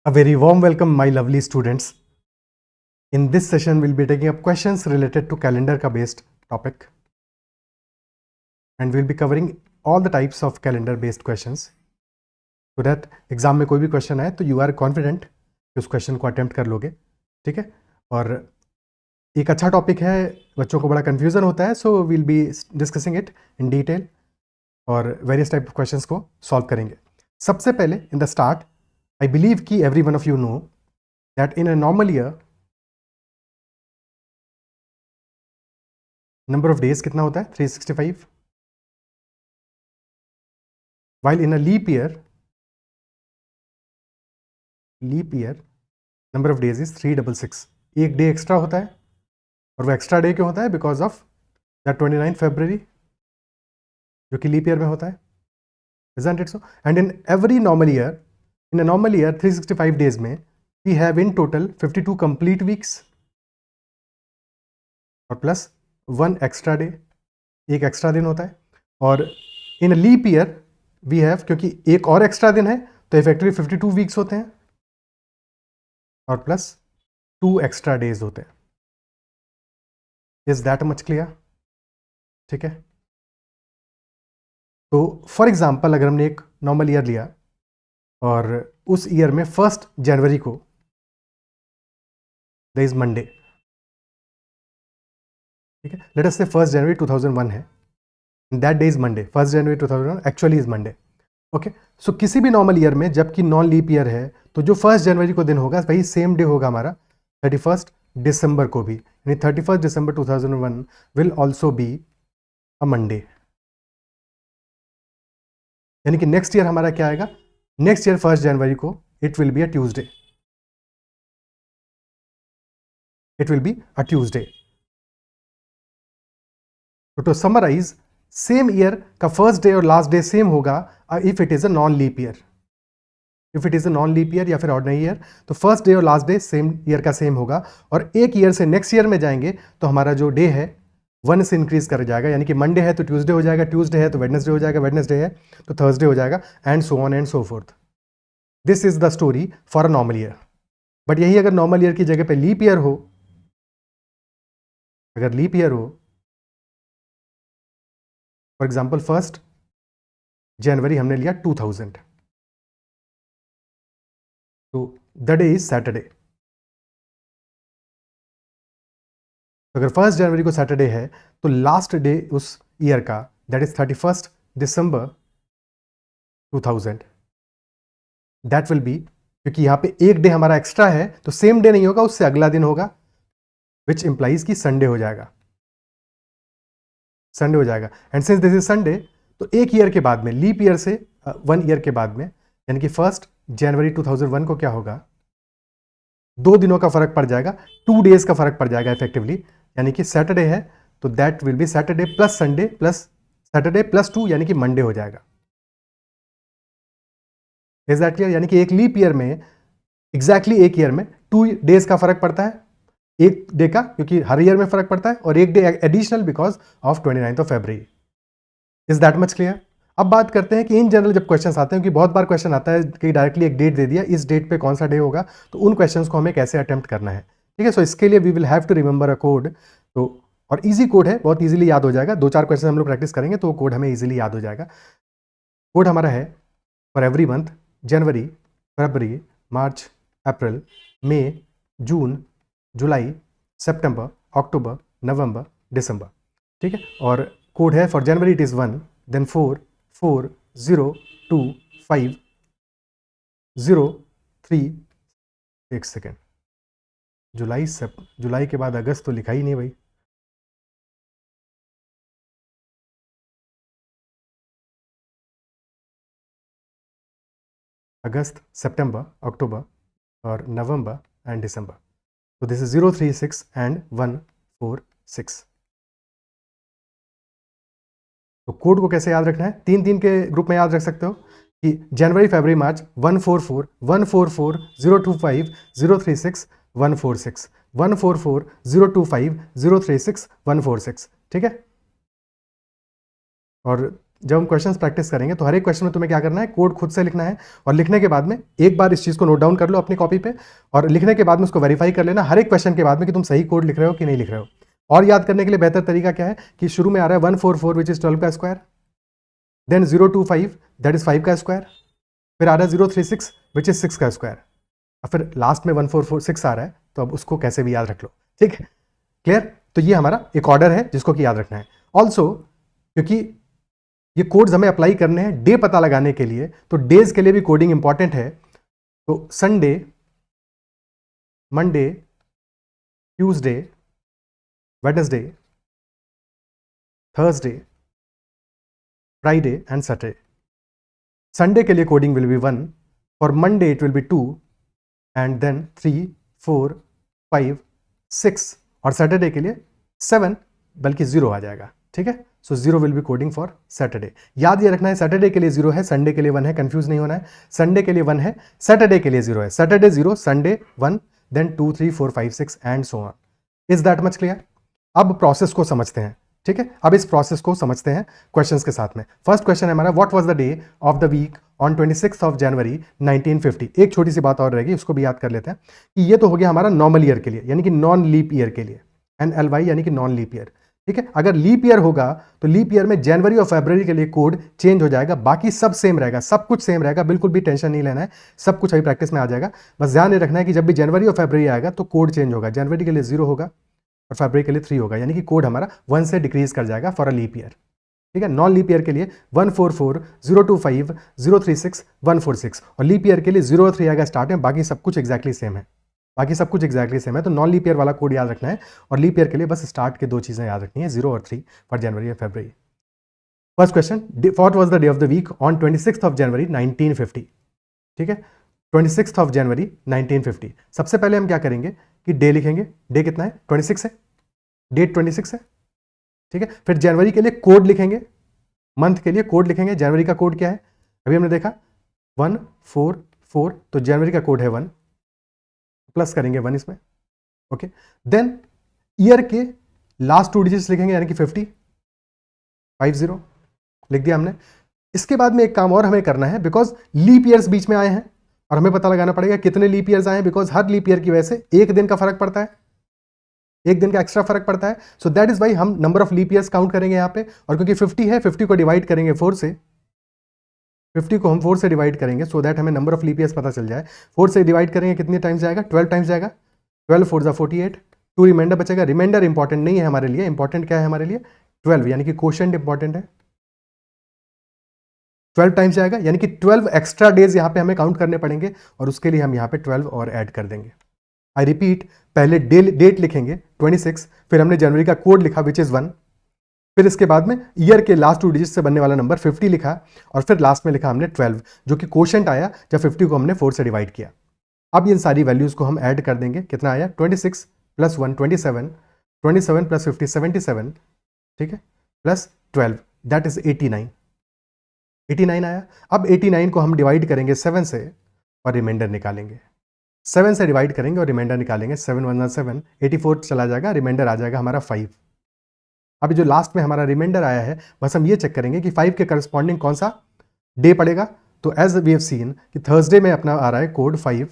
A very warm welcome, my lovely students. In this session, we'll be taking up questions related to calendar ka based topic, and we'll be covering all the types of calendar based questions, so that exam में कोई भी question आए तो you are confident कि उस question को attempt कर लोगे, ठीक है? और एक अच्छा टॉपिक है, बच्चों को बड़ा कन्फ्यूजन होता है, so will be discussing it in detail और वेरियस टाइप ऑफ क्वेश्चंस को सॉल्व करेंगे. सबसे पहले in the start, I believe कि every one of you know that in a normal year number of days कितना होता है? 365. While in a leap year number of days is 366. एक day extra होता है, और वो एक्स्ट्रा डे क्यों होता है? बिकॉज ऑफ द 29 फरवरी जो कि लीप ईयर में होता है. Isn't it so? And in every normal year, 365 days में we have in total 52 complete weeks और प्लस 1 एक्स्ट्रा डे, एक एक्स्ट्रा दिन होता है. और इन लीप ईयर वी हैव, क्योंकि एक और एक्स्ट्रा दिन है तो इफेक्टिवली 52 वीक्स होते हैं और प्लस 2 एक्स्ट्रा डेज होते हैं. Is that much clear? ठीक है. तो फॉर एग्जाम्पल अगर हमने एक नॉर्मल ईयर लिया और उस ईयर में 1 जनवरी को दैट इज मंडे, ठीक है. लेट अस से 1 जनवरी 2001 है, that day is Monday. 1 January 2001 actually is Monday. Okay. So किसी भी नॉर्मल ईयर में जबकि नॉन लीप ईयर है तो जो 1 जनवरी को दिन होगा वही सेम डे होगा हमारा 31 दिसंबर को भी, यानी 31 दिसंबर 2001 will also be a Monday. यानी कि नेक्स्ट ईयर हमारा क्या आएगा? नेक्स्ट ईयर 1 जनवरी को it will be a Tuesday. तो समराइज, सेम ईयर का फर्स्ट डे और लास्ट डे सेम होगा if it is a non leap year. या फिर ऑर्डिनरी ईयर, तो फर्स्ट डे और लास्ट डे सेम ईयर का सेम होगा. और एक ईयर से नेक्स्ट ईयर में जाएंगे तो हमारा जो डे है 1 से इंक्रीज कर जाएगा, यानी कि मंडे है तो ट्यूसडे हो जाएगा, ट्यूसडे है तो वेडनेसडे हो जाएगा, वेडनेसडे है तो थर्सडे हो जाएगा, and so on and so fourth. This is the story for a normal year. But यही अगर नॉर्मल ईयर की जगह पे लीप ईयर हो, फॉर एग्जाम्पल 1 जनवरी हमने लिया 2000, तो द डे इज सैटरडे. अगर 1 जनवरी को सैटरडे है तो लास्ट डे उस ईयर का that is 31 December 2000, that will B, क्योंकि यहाँ पे एक डे हमारा एक्स्ट्रा है तो सेम डे नहीं होगा, उससे अगला दिन होगा, विच इंप्लाइज कि संडे हो जाएगा. And since this is Sunday, तो एक ईयर के बाद में, लीप ईयर से 1 ईयर के बाद में, यानी कि 1 जनवरी 2001 को क्या होगा? 2 दिनों का फर्क पड़ जाएगा, 2 डेज का फर्क पड़ जाएगा इफेक्टिवली. यानी कि सैटरडे है तो that will B Saturday plus Sunday plus Saturday plus 2, यानी कि मंडे हो जाएगा. Is that clear? यानी कि एक लीप ईयर में एग्जैक्टली एक ईयर में 2 डेज का फर्क पड़ता है, एक डे का, क्योंकि हर ईयर में फर्क पड़ता है, और एक day additional because of 29 February. Is that much clear? अब बात करते हैं कि इन जनरल जब क्वेश्चंस आते हैं, कि बहुत बार क्वेश्चन आता है कि डायरेक्टली एक डेट दे दिया, इस डेट पे कौन सा डे होगा, तो उन क्वेश्चंस को हमें कैसे अटेम्प्ट करना है. ठीक है. सो इसके लिए we will have to remember a code. तो और इजी कोड है, बहुत इजीली याद हो जाएगा. 2-4 क्वेश्चन हम लोग प्रैक्टिस करेंगे तो वो कोड हमें इजीली याद हो जाएगा. कोड हमारा है फॉर एवरी मंथ: जनवरी, फरवरी, मार्च, अप्रैल, मई, जून, जुलाई, सितंबर, अक्टूबर, नवंबर, दिसंबर. ठीक है. और कोड है for January it is 1, then 4, 4, 0, 2, 5, 0, 3. एक सेकेंड, जुलाई के बाद अगस्त तो लिखा ही नहीं भाई. अगस्त, सितंबर, अक्टूबर और नवंबर एंड दिसंबर. तो दिस इज 0, 3, 6 एंड 1, 4, 6. तो कोड को कैसे याद रखना है? 3-3 के ग्रुप में याद रख सकते हो कि जनवरी, फरवरी, मार्च 144, 144, 025, 036, 146, 144, 025, 036, 146. ठीक है. और जब हम क्वेश्चंस प्रैक्टिस करेंगे तो हर एक क्वेश्चन में तुम्हें क्या करना है, कोड खुद से लिखना है, और लिखने के बाद में एक बार इस चीज़ को नोट डाउन कर लो अपनी कॉपी पे, और लिखने के बाद में उसको वेरीफाई कर लेना हर एक क्वेश्चन के बाद में कि तुम सही कोड लिख रहे हो कि नहीं लिख रहे हो। और याद करने के लिए बेहतर तरीका क्या है कि शुरू में आ रहा है 144 विच इज 12 का स्क्वायर, देन 025 दैट इज 5 का स्क्वायर, फिर आ रहा है 036 विच इज 6 का स्क्वायर, और फिर लास्ट में 1446 आ रहा है, तो अब उसको कैसे भी याद रख लो। ठीक है, क्लियर? तो ये हमारा एक ऑर्डर है जिसको कि याद रखना है। ऑल्सो क्योंकि ये कोड्स हमें अप्लाई करने हैं डे पता लगाने के लिए, तो डेज के लिए भी कोडिंग इंपॉर्टेंट है। तो Sunday, Monday, Tuesday, Wednesday, Thursday, Friday and Saturday. Sunday के लिए coding will be 1, for Monday it will be 2, and then 3, 4, 5, 6, और सैटरडे के लिए 7, बल्कि 0 आ जाएगा। ठीक है, सो 0 will be coding for Saturday. याद ये रखना है सैटरडे के लिए 0 है, संडे के लिए 1 है, कंफ्यूज नहीं होना है। संडे के लिए 1 है, सैटरडे के लिए 0 है, Saturday 0, Sunday 1, then 2, 3, 4, 5, 6 and so on. Is that much clear? अब प्रोसेस को समझते हैं। ठीक है, अब इस प्रोसेस को समझते हैं क्वेश्चंस के साथ में। फर्स्ट क्वेश्चन है हमारा, what was the day of the week on 26 of January 1950। एक छोटी सी बात और रहेगी, उसको भी याद कर लेते हैं कि ये तो हो गया हमारा नॉर्मल ईयर के लिए, यानी कि नॉन लीप ईयर के लिए, NLY यानी कि नॉन लीप ईयर। ठीक है, अगर लीप ईयर होगा तो लीप ईयर में जनवरी और फरवरी के लिए कोड चेंज हो जाएगा, बाकी सब सेम रहेगा, सब कुछ सेम रहेगा, बिल्कुल भी टेंशन नहीं लेना है, सब कुछ अभी प्रैक्टिस में आ जाएगा। बस ध्यान ये रखना है कि जब भी जनवरी और फरवरी आएगा तो कोड चेंज होगा, जनवरी के लिए 0 होगा और फरवरी के लिए 3 होगा, यानी कि कोड हमारा 1 से डिक्रीज कर जाएगा फॉर अ लीप ईयर। ठीक है, नॉन लीप ईयर के लिए 144, 025, 036, 146, और लीप ईयर के लिए 0 और 3 आएगा स्टार्ट में, बाकी सब कुछ एक्जैक्टली सेम है, बाकी सब कुछ एक्जैक्टली सेम है। तो नॉन लीप ईयर वाला कोड याद रखना है, और लीप ईयर के लिए बस स्टार्ट के 2 चीज़ें याद रखनी है, 0 और 3 फॉर जनवरी और फरवरी। First question, what was the day of the week on 26 of January 1950। ठीक है, 26 ऑफ जनवरी 1950। सबसे पहले हम क्या करेंगे कि डे लिखेंगे, डे कितना है, 26 है, डेट 26 है। ठीक है, फिर जनवरी के लिए कोड लिखेंगे, मंथ के लिए कोड लिखेंगे। जनवरी का कोड क्या है, अभी हमने देखा 144, तो जनवरी का कोड है 1, प्लस करेंगे 1 इसमें। ओके, देन ईयर के लास्ट 2 डिजिट्स लिखेंगे, यानी कि 50 लिख दिया हमने। इसके बाद में एक काम और हमें करना है, बिकॉज लीप ईयर्स बीच में आए हैं और हमें पता लगाना पड़ेगा कितने लीप ईयर्स आए हैं, बिकॉज हर लीप ईयर की वजह से एक दिन का फर्क पड़ता है, एक दिन का एक्स्ट्रा फर्क पड़ता है। सो दैट इज वाई हम number of leap years count करेंगे यहाँ पे, और क्योंकि 50 है, 50 को डिवाइड करेंगे 4 से, 50 को हम 4 से डिवाइड करेंगे सो दैट हमें नंबर ऑफ लीप ईयर्स पता चल जाए। 4 से डिवाइड करेंगे कितने टाइम्स जाएगा, 12 टाइम्स जाएगा, 12 4 जा 48, 2 रिमाइंडर बचेगा। रिमाइंडर इंपॉर्टेंट नहीं है हमारे लिए, इंपॉर्टेंट क्या है हमारे लिए, 12, यानी कि क्वोशंट इंपॉर्टेंट है। 12 टाइम्स जाएगा, यानी कि 12 एक्स्ट्रा डेज यहाँ पे हमें काउंट करने पड़ेंगे, और उसके लिए हम यहाँ पे 12 और ऐड कर देंगे। आई रिपीट, पहले डेट लिखेंगे 26, फिर हमने जनवरी का कोड लिखा विच इज 1, फिर इसके बाद में ईयर के लास्ट 2 डिजिट से बनने वाला नंबर 50 लिखा, और फिर लास्ट में लिखा हमने 12, जो कि क्वोशंट आया जब 50 को हमने 4 से डिवाइड किया। अब इन सारी वैल्यूज को हम ऐड कर देंगे, कितना आया, 26 प्लस 1 27, 27 प्लस 50 77, ठीक है, प्लस 12 दैट इज 89 आया। अब 89 को हम डिवाइड करेंगे 7 से और रिमाइंडर निकालेंगे, 7 से डिवाइड करेंगे और रिमाइंडर निकालेंगे, 7 1 7, 84 चला जाएगा, रिमाइंडर आ जाएगा हमारा 5। अभी जो लास्ट में हमारा रिमाइंडर आया है, बस हम ये चेक करेंगे कि 5 के करस्पॉन्डिंग कौन सा डे पड़ेगा। तो एज वी हैव सीन कि थर्सडे में अपना आ रहा है कोड 5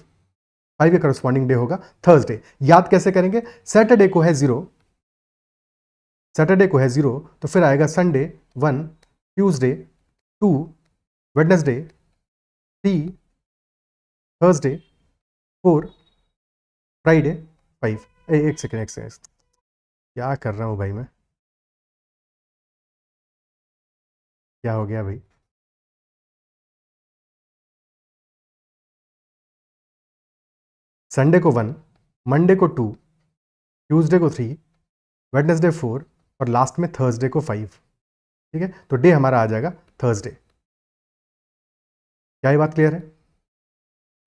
के करस्पॉन्डिंग डे होगा थर्सडे। याद कैसे करेंगे, सैटरडे को है 0, सैटरडे को है 0, तो फिर आएगा Sunday 1, Tuesday 2, Wednesday 3, Thursday 4, Friday 5। एक सेकेंड क्या कर रहा हूँ भाई मैं, क्या हो गया भाई, संडे को 1, मंडे को 2, ट्यूसडे को 3, वेडनेसडे 4 और लास्ट में थर्सडे को 5। ठीक है, तो डे हमारा आ जाएगा थर्सडे। क्या ये बात क्लियर है?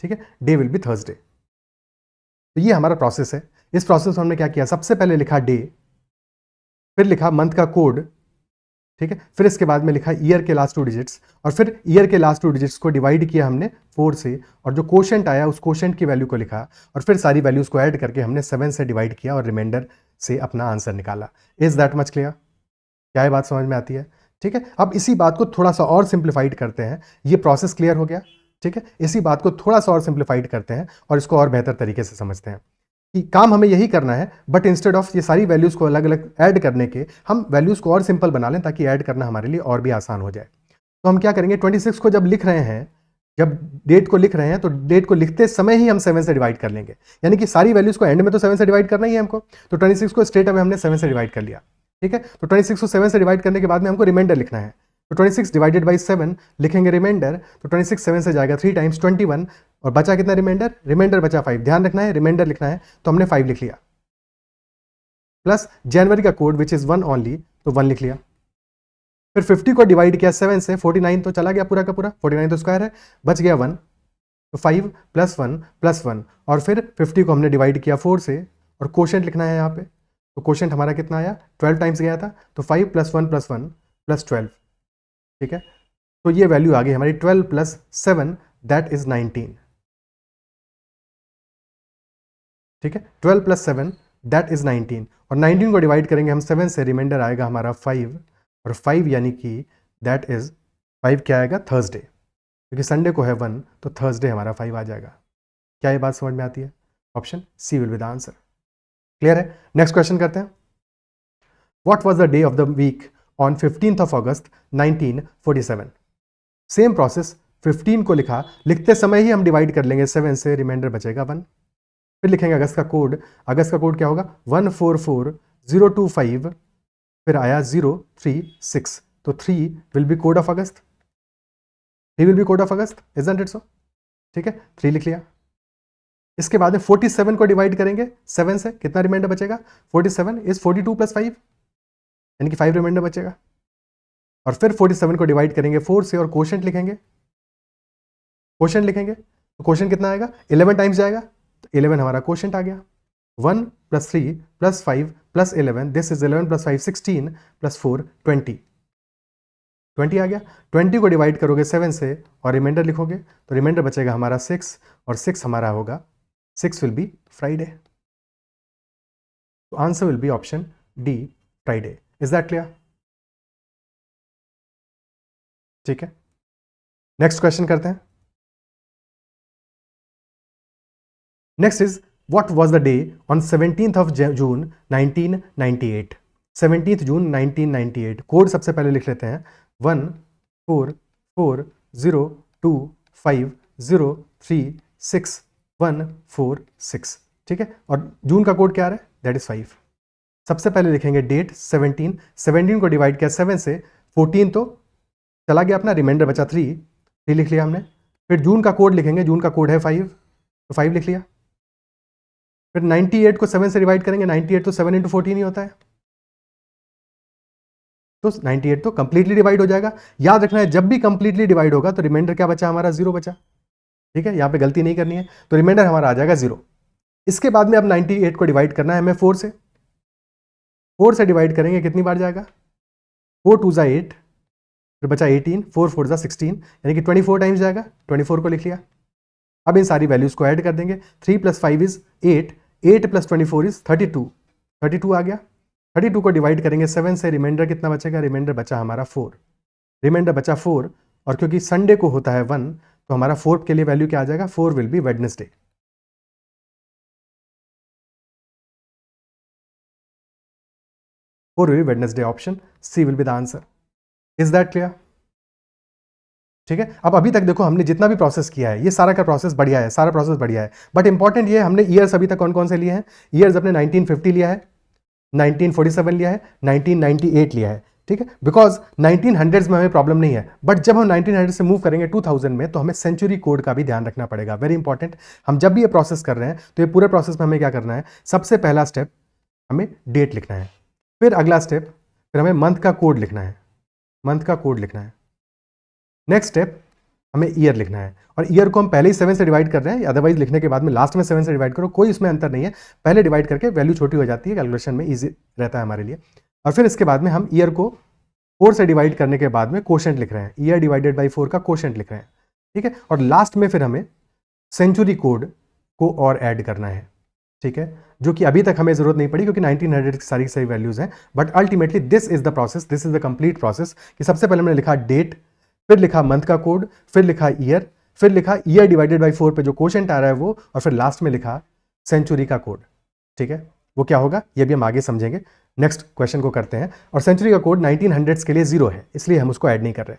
ठीक है, डे विल बी थर्सडे। तो ये हमारा प्रोसेस है। इस प्रोसेस में हमने क्या किया, सबसे पहले लिखा डे, फिर लिखा मंथ का कोड, ठीक है, फिर इसके बाद में लिखा ईयर के लास्ट 2 डिजिट्स, और फिर ईयर के लास्ट 2 डिजिट्स को डिवाइड किया हमने 4 से, और जो क्वोशंट आया उस क्वोशंट की वैल्यू को लिखा, और फिर सारी वैल्यूज को ऐड करके हमने 7 से डिवाइड किया और रिमाइंडर से अपना आंसर निकाला। Is that much clear? क्या ये बात समझ में आती है? ठीक है, अब इसी बात को थोड़ा सा और सिंप्लीफाइड करते हैं। ये प्रोसेस क्लियर हो गया, ठीक है। इसी बात को थोड़ा सा और सिंप्लीफाइड करते हैं और इसको और बेहतर तरीके से समझते हैं कि काम हमें यही करना है, बट इंस्टेड ऑफ ये सारी वैल्यूज़ को अलग अलग ऐड करने के, हम वैल्यूज़ को और सिंपल बना लें ताकि ऐड करना हमारे लिए और भी आसान हो जाए। तो हम क्या करेंगे, 26 को जब लिख रहे हैं, जब डेट को लिख रहे हैं, तो डेट को लिखते समय ही हम 7 से डिवाइड कर लेंगे, यानी कि सारी वैल्यूज़ को एंड में तो 7 से डिवाइड करना ही है हमको। तो 26 को स्ट्रेट अवे हमने 7 से डिवाइड कर लिया, ठीक है। तो 26 को 7 से डिवाइड करने के बाद में हमको रिमाइंडर लिखना है। तो 26 डिवाइडेड बाई 7 लिखेंगे रिमाइंडर। तो 26 7 से जाएगा 3 टाइम्स 21, और बचा कितना रिमाइंडर, रिमाइंडर बचा 5। ध्यान रखना है रिमाइंडर लिखना है, तो हमने 5 लिख लिया, प्लस जनवरी का कोड विच इज़ 1 ओनली, तो 1 लिख लिया। फिर 50 को डिवाइड किया 7 से, 49 तो चला गया पूरा का पूरा, 49 तो स्क्वायर है, बच गया 1, तो 5 प्लस 1 प्लस 1, और फिर 50 को हमने डिवाइड किया 4 से, और कोशेंट लिखना है यहाँ पे। तो कोशेंट हमारा कितना आया, 12 टाइम्स गया था, तो 5 प्लस 1 प्लस 1 प्लस 12, ठीक है। तो ये वैल्यू आ गई हमारी 12 प्लस 7, दैट इज 19, ठीक है। 12 प्लस 7 दैट इज 19, और 19 को डिवाइड करेंगे हम 7 से, रिमाइंडर आएगा हमारा 5, और 5 यानी कि दैट इज 5 क्या आएगा, थर्सडे, क्योंकि संडे को है 1, तो थर्सडे हमारा 5 आ जाएगा। क्या ये बात समझ में आती है? Option C will be the answer. Clear है? नेक्स्ट क्वेश्चन करते हैं। What was the day of the week on 15th of August 1947? Same process, 15 को लिखा, लिखते समय ही हम डिवाइड कर लेंगे 7 से, रिमाइंडर बचेगा 1। फिर लिखेंगे अगस्त का कोड, अगस्त का कोड क्या होगा, 144025, फिर आया 036, तो 3 will be code of August, 3 will be code of August, isn't it so? ठीक है, 3 लिख लिया। इसके बाद में 47 को डिवाइड करेंगे 7 से, कितना रिमाइंडर बचेगा, 47 इज 42 प्लस 5, यानी कि 5 रिमाइंडर बचेगा। और फिर 47 को डिवाइड करेंगे 4 से, और कोशेंट लिखेंगे, कोशेंट लिखेंगे, तो कोशेंट कितना आएगा, 11 टाइम्स जाएगा, तो 11 हमारा कोशेंट आ गया। 1 plus 3 plus 5 plus 11, this is 11 plus 5 16 plus 4 20, 20 आ गया। 20 को डिवाइड करोगे 7 से और रिमाइंडर लिखोगे, तो रिमाइंडर बचेगा हमारा 6, और 6 हमारा होगा, 6 विल बी फ्राइडे। तो answer will B option D, Friday. Is that clear? ठीक है, नेक्स्ट क्वेश्चन करते हैं। Next is what was the day on 17th of June 1998? 17th June 1998। Code सबसे पहले लिख लेते हैं, 144025036 ठीक है। और जून का कोड क्या आ रहा है, दैट इज 5। सबसे पहले लिखेंगे डेट 17, 17 को डिवाइड किया 7 से, 14 तो चला गया अपना, रिमाइंडर बचा 3 लिख लिया हमने। फिर जून का कोड लिखेंगे, जून का कोड है 5, तो 5 लिख लिया। फिर 98 को 7 से डिवाइड करेंगे, 98 तो 7 × 14 ही होता है, तो 98 तो कंप्लीटली डिवाइड हो जाएगा। याद रखना है जब भी कंप्लीटली डिवाइड होगा तो रिमाइंडर क्या बचा हमारा, 0 बचा, ठीक है। यहाँ पे गलती नहीं करनी है, तो रिमाइंडर हमारा आ जाएगा 0। इसके बाद में अब 98 को डिवाइड करना है हमें 4 से, 4 से डिवाइड करेंगे, कितनी बार जाएगा, 4 2 ज़ा 8, फिर बचा 18, 4 4 ज़ा 16, यानी कि 24 टाइम्स जाएगा, 24 को लिख लिया। अब इन सारी वैल्यूज को ऐड कर देंगे, 3 + 5 इज 8, 8 + 24 इज 32, 32 आ गया। 32 को डिवाइड करेंगे 7 से, रिमाइंडर कितना बचेगा, रिमाइंडर बचा हमारा 4, रिमाइंडर बचा 4, और क्योंकि संडे को होता है 1, तो हमारा 4 के लिए वैल्यू क्या आ जाएगा, 4 will be Wednesday. Wednesday, option C will be the answer. Is that clear? ठीक है, अब अभी तक देखो हमने जितना भी प्रोसेस किया है, ये सारा का प्रोसेस बढ़िया है, सारा प्रोसेस बढ़िया है, बट इंपॉर्टेंट ये हमने ईयर्स अभी तक कौन कौन से लिए हैं। ईयर्स अपने 1950 लिया है, 1947 लिया है, 1998 लिया है, ठीक है। बिकॉज 1900s में हमें प्रॉब्लम नहीं है, बट जब हम 1900 से मूव करेंगे 2000 में, तो हमें सेंचुरी कोड का भी ध्यान रखना पड़ेगा, वेरी इंपॉर्टेंट। हम जब भी ये प्रोसेस कर रहे हैं, तो ये पूरे प्रोसेस में हमें क्या करना है, सबसे पहला स्टेप हमें डेट लिखना है, फिर अगला स्टेप, फिर हमें मंथ का कोड लिखना है, मंथ का कोड लिखना है। नेक्स्ट स्टेप हमें ईयर लिखना है, और ईयर को हम पहले ही 7 से डिवाइड कर रहे हैं, अदरवाइज लिखने के बाद में लास्ट में 7 से डिवाइड करो, कोई इसमें अंतर नहीं है, पहले डिवाइड करके वैल्यू छोटी हो जाती है, कैलकुलेशन में ईजी रहता है हमारे लिए। और फिर इसके बाद में हम ईयर को 4 से डिवाइड करने के बाद में कोशेंट लिख रहे हैं, ईयर डिवाइडेड बाई 4 का कोशेंट लिख रहे हैं, ठीक है। और लास्ट में फिर हमें सेंचुरी कोड को और ऐड करना है, ठीक है, जो कि अभी तक हमें जरूरत नहीं पड़ी क्योंकि 1900 की सारी सही वैल्यूज हैं, but ultimately this is the process, this is the complete process कि सबसे पहले हमने लिखा डेट, फिर लिखा मंथ का कोड, फिर लिखा ईयर, फिर लिखा ईयर डिवाइडेड बाई 4 पे जो क्वोशंट आ रहा है वो, और फिर लास्ट में लिखा सेंचुरी का कोड। ठीक है, वो क्या होगा ये भी हम आगे समझेंगे। नेक्स्ट क्वेश्चन को करते हैं, और सेंचुरी का कोड 1900 के लिए 0 है, इसलिए हम उसको ऐड नहीं कर रहे।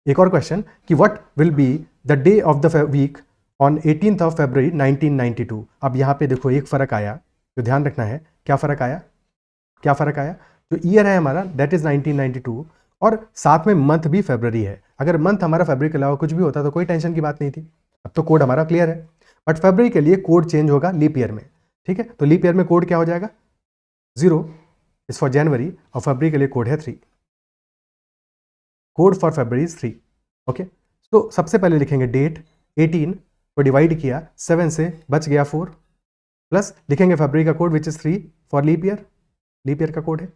एक और क्वेश्चन कि what will be the day of the week on 18th of February 1992। अब यहाँ पे देखो एक फ़र्क आया जो ध्यान रखना है। क्या फ़र्क आया? क्या फ़र्क आया? जो ईयर है हमारा दैट इज़ 1992, और साथ में मंथ भी फरवरी है। अगर मंथ हमारा फरवरी के अलावा कुछ भी होता तो कोई टेंशन की बात नहीं थी, अब तो कोड हमारा क्लियर है। बट फरवरी के लिए कोड चेंज होगा लीप ईयर में। ठीक है, तो लीप ईयर में कोड क्या हो जाएगा? 0 इज फॉर जनवरी, और फरवरी के लिए कोड है 3। Code for February is 3। Okay, तो सबसे पहले लिखेंगे डेट, 18 को डिवाइड किया 7 से, बच गया 4, प्लस लिखेंगे फरवरी का code which is 3 for leap year का कोड है,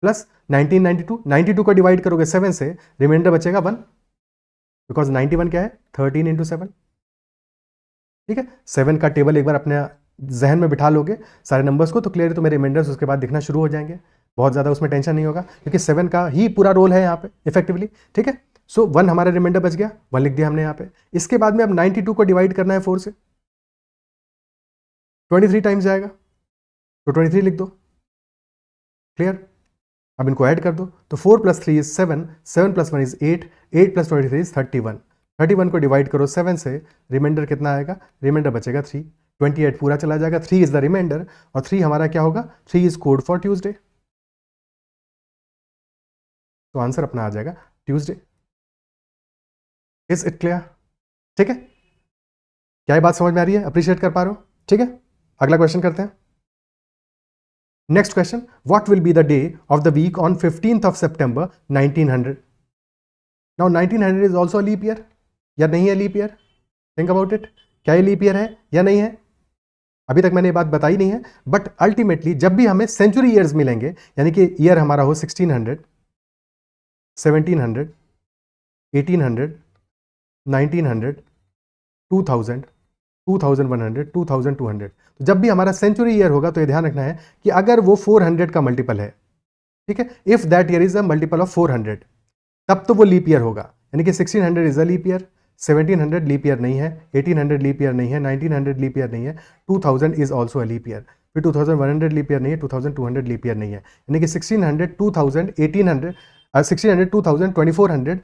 प्लस 1992, 92 को डिवाइड करोगे 7 से, रिमाइंडर बचेगा 1, बिकॉज 91 क्या है? 13 इंटू 7। ठीक है, 7 का टेबल एक बार अपने जहन में बिठा लोगे सारे नंबर्स को, तो क्लियर तुम्हें रिमाइंडर्स उसके बाद दिखना शुरू हो जाएंगे, बहुत ज़्यादा उसमें टेंशन नहीं होगा क्योंकि 7 का ही पूरा रोल है यहाँ पे इफेक्टिवली। ठीक है, सो 1 हमारा रिमाइंडर बच गया, 1 लिख दिया हमने यहाँ पे। इसके बाद में अब 92 को डिवाइड करना है 4 से, 23 टाइम्स जाएगा, तो 23 लिख दो। क्लियर? अब इनको ऐड कर दो, तो 4 + 3 इज 7, 7 + 1 इज 8, 8 + 23 इज 31। 31 को डिवाइड करो 7 से, रिमाइंडर कितना आएगा? रिमाइंडर बचेगा 3, 28 पूरा चला जाएगा, 3 इज द रिमाइंडर, और 3 हमारा क्या होगा? 3 इज कोड फॉर ट्यूसडे, तो आंसर अपना आ जाएगा ट्यूसडे। Is it clear? ठीक है, क्या ये बात समझ में आ रही है? अप्रिशिएट कर पा रहे हो? ठीक है, अगला क्वेश्चन करते हैं। Next question, what will be the day of the week on 15th of September 1900? Now 1900 is also leap year या नहीं है leap year? Think about it, क्या ये लीप ईयर है या नहीं है? अभी तक मैंने ये बात बताई नहीं है, बट अल्टीमेटली जब भी हमें सेंचुरी ईयर्स मिलेंगे, यानी कि ईयर हमारा हो 1600, 1700, 1800, 1900, 2000, 2100, 2200, तो जब भी हमारा सेंचुरी ईयर होगा तो ये ध्यान रखना है कि अगर वो 400 का मल्टीपल है, ठीक है, if that year is a multiple of 400, तब तो वो लीप ईयर होगा। यानी कि 1600 is a leap year, 1700 leap year नहीं है, 1800 लीप ईयर नहीं है, 1900 लीप ईयर नहीं है, 2000 is also a leap year, फिर 2100 लीप ईयर नहीं है, 2200 लीप ईयर नहीं है। यानी कि 1600, 2000, 1800, 1600, 2000, 2400,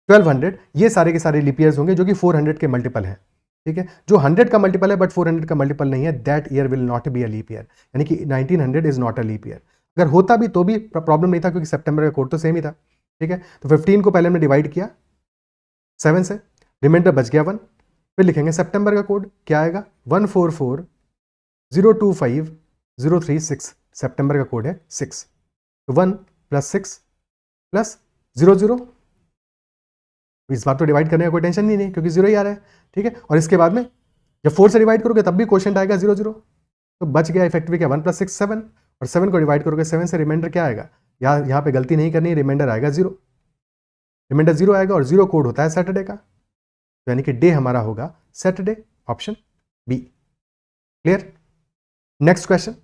1200, ये सारे के सारे लीप ईयर्स होंगे जो कि 400 के मल्टीपल हैं। ठीक है, जो 100 का मल्टीपल है बट 400 का मल्टीपल नहीं है, that year will not be a leap year. यानी कि 1900 is not a leap year. अगर होता भी तो भी प्रॉब्लम नहीं था क्योंकि सितंबर का कोड तो सेम ही था। ठीक है, तो 15 को पहले हमने डिवाइड किया 7 से, रिमाइंडर बच गया 1, फिर लिखेंगे सितंबर का कोड क्या आएगा? 144025036, सितंबर का कोड है 6, तो 1 + 6 + 00, इस बार तो डिवाइड करने का कोई टेंशन नहीं क्योंकि 0 ही आ रहा है। ठीक है, और इसके बाद में जब 4 से डिवाइड करोगे तब भी क्वेश्चन आएगा 0 0, तो बच गया इफेक्टिव क्या? 1 + 6 7, और 7 को डिवाइड करोगे 7 से, रिमाइंडर क्या आएगा? यहाँ पे गलती नहीं करनी है, रिमाइंडर आएगा 0, रिमाइंडर 0 आएगा, और 0 कोड होता है सैटरडे का, तो यानी कि डे हमारा होगा Saturday, option B. Clear? Next question,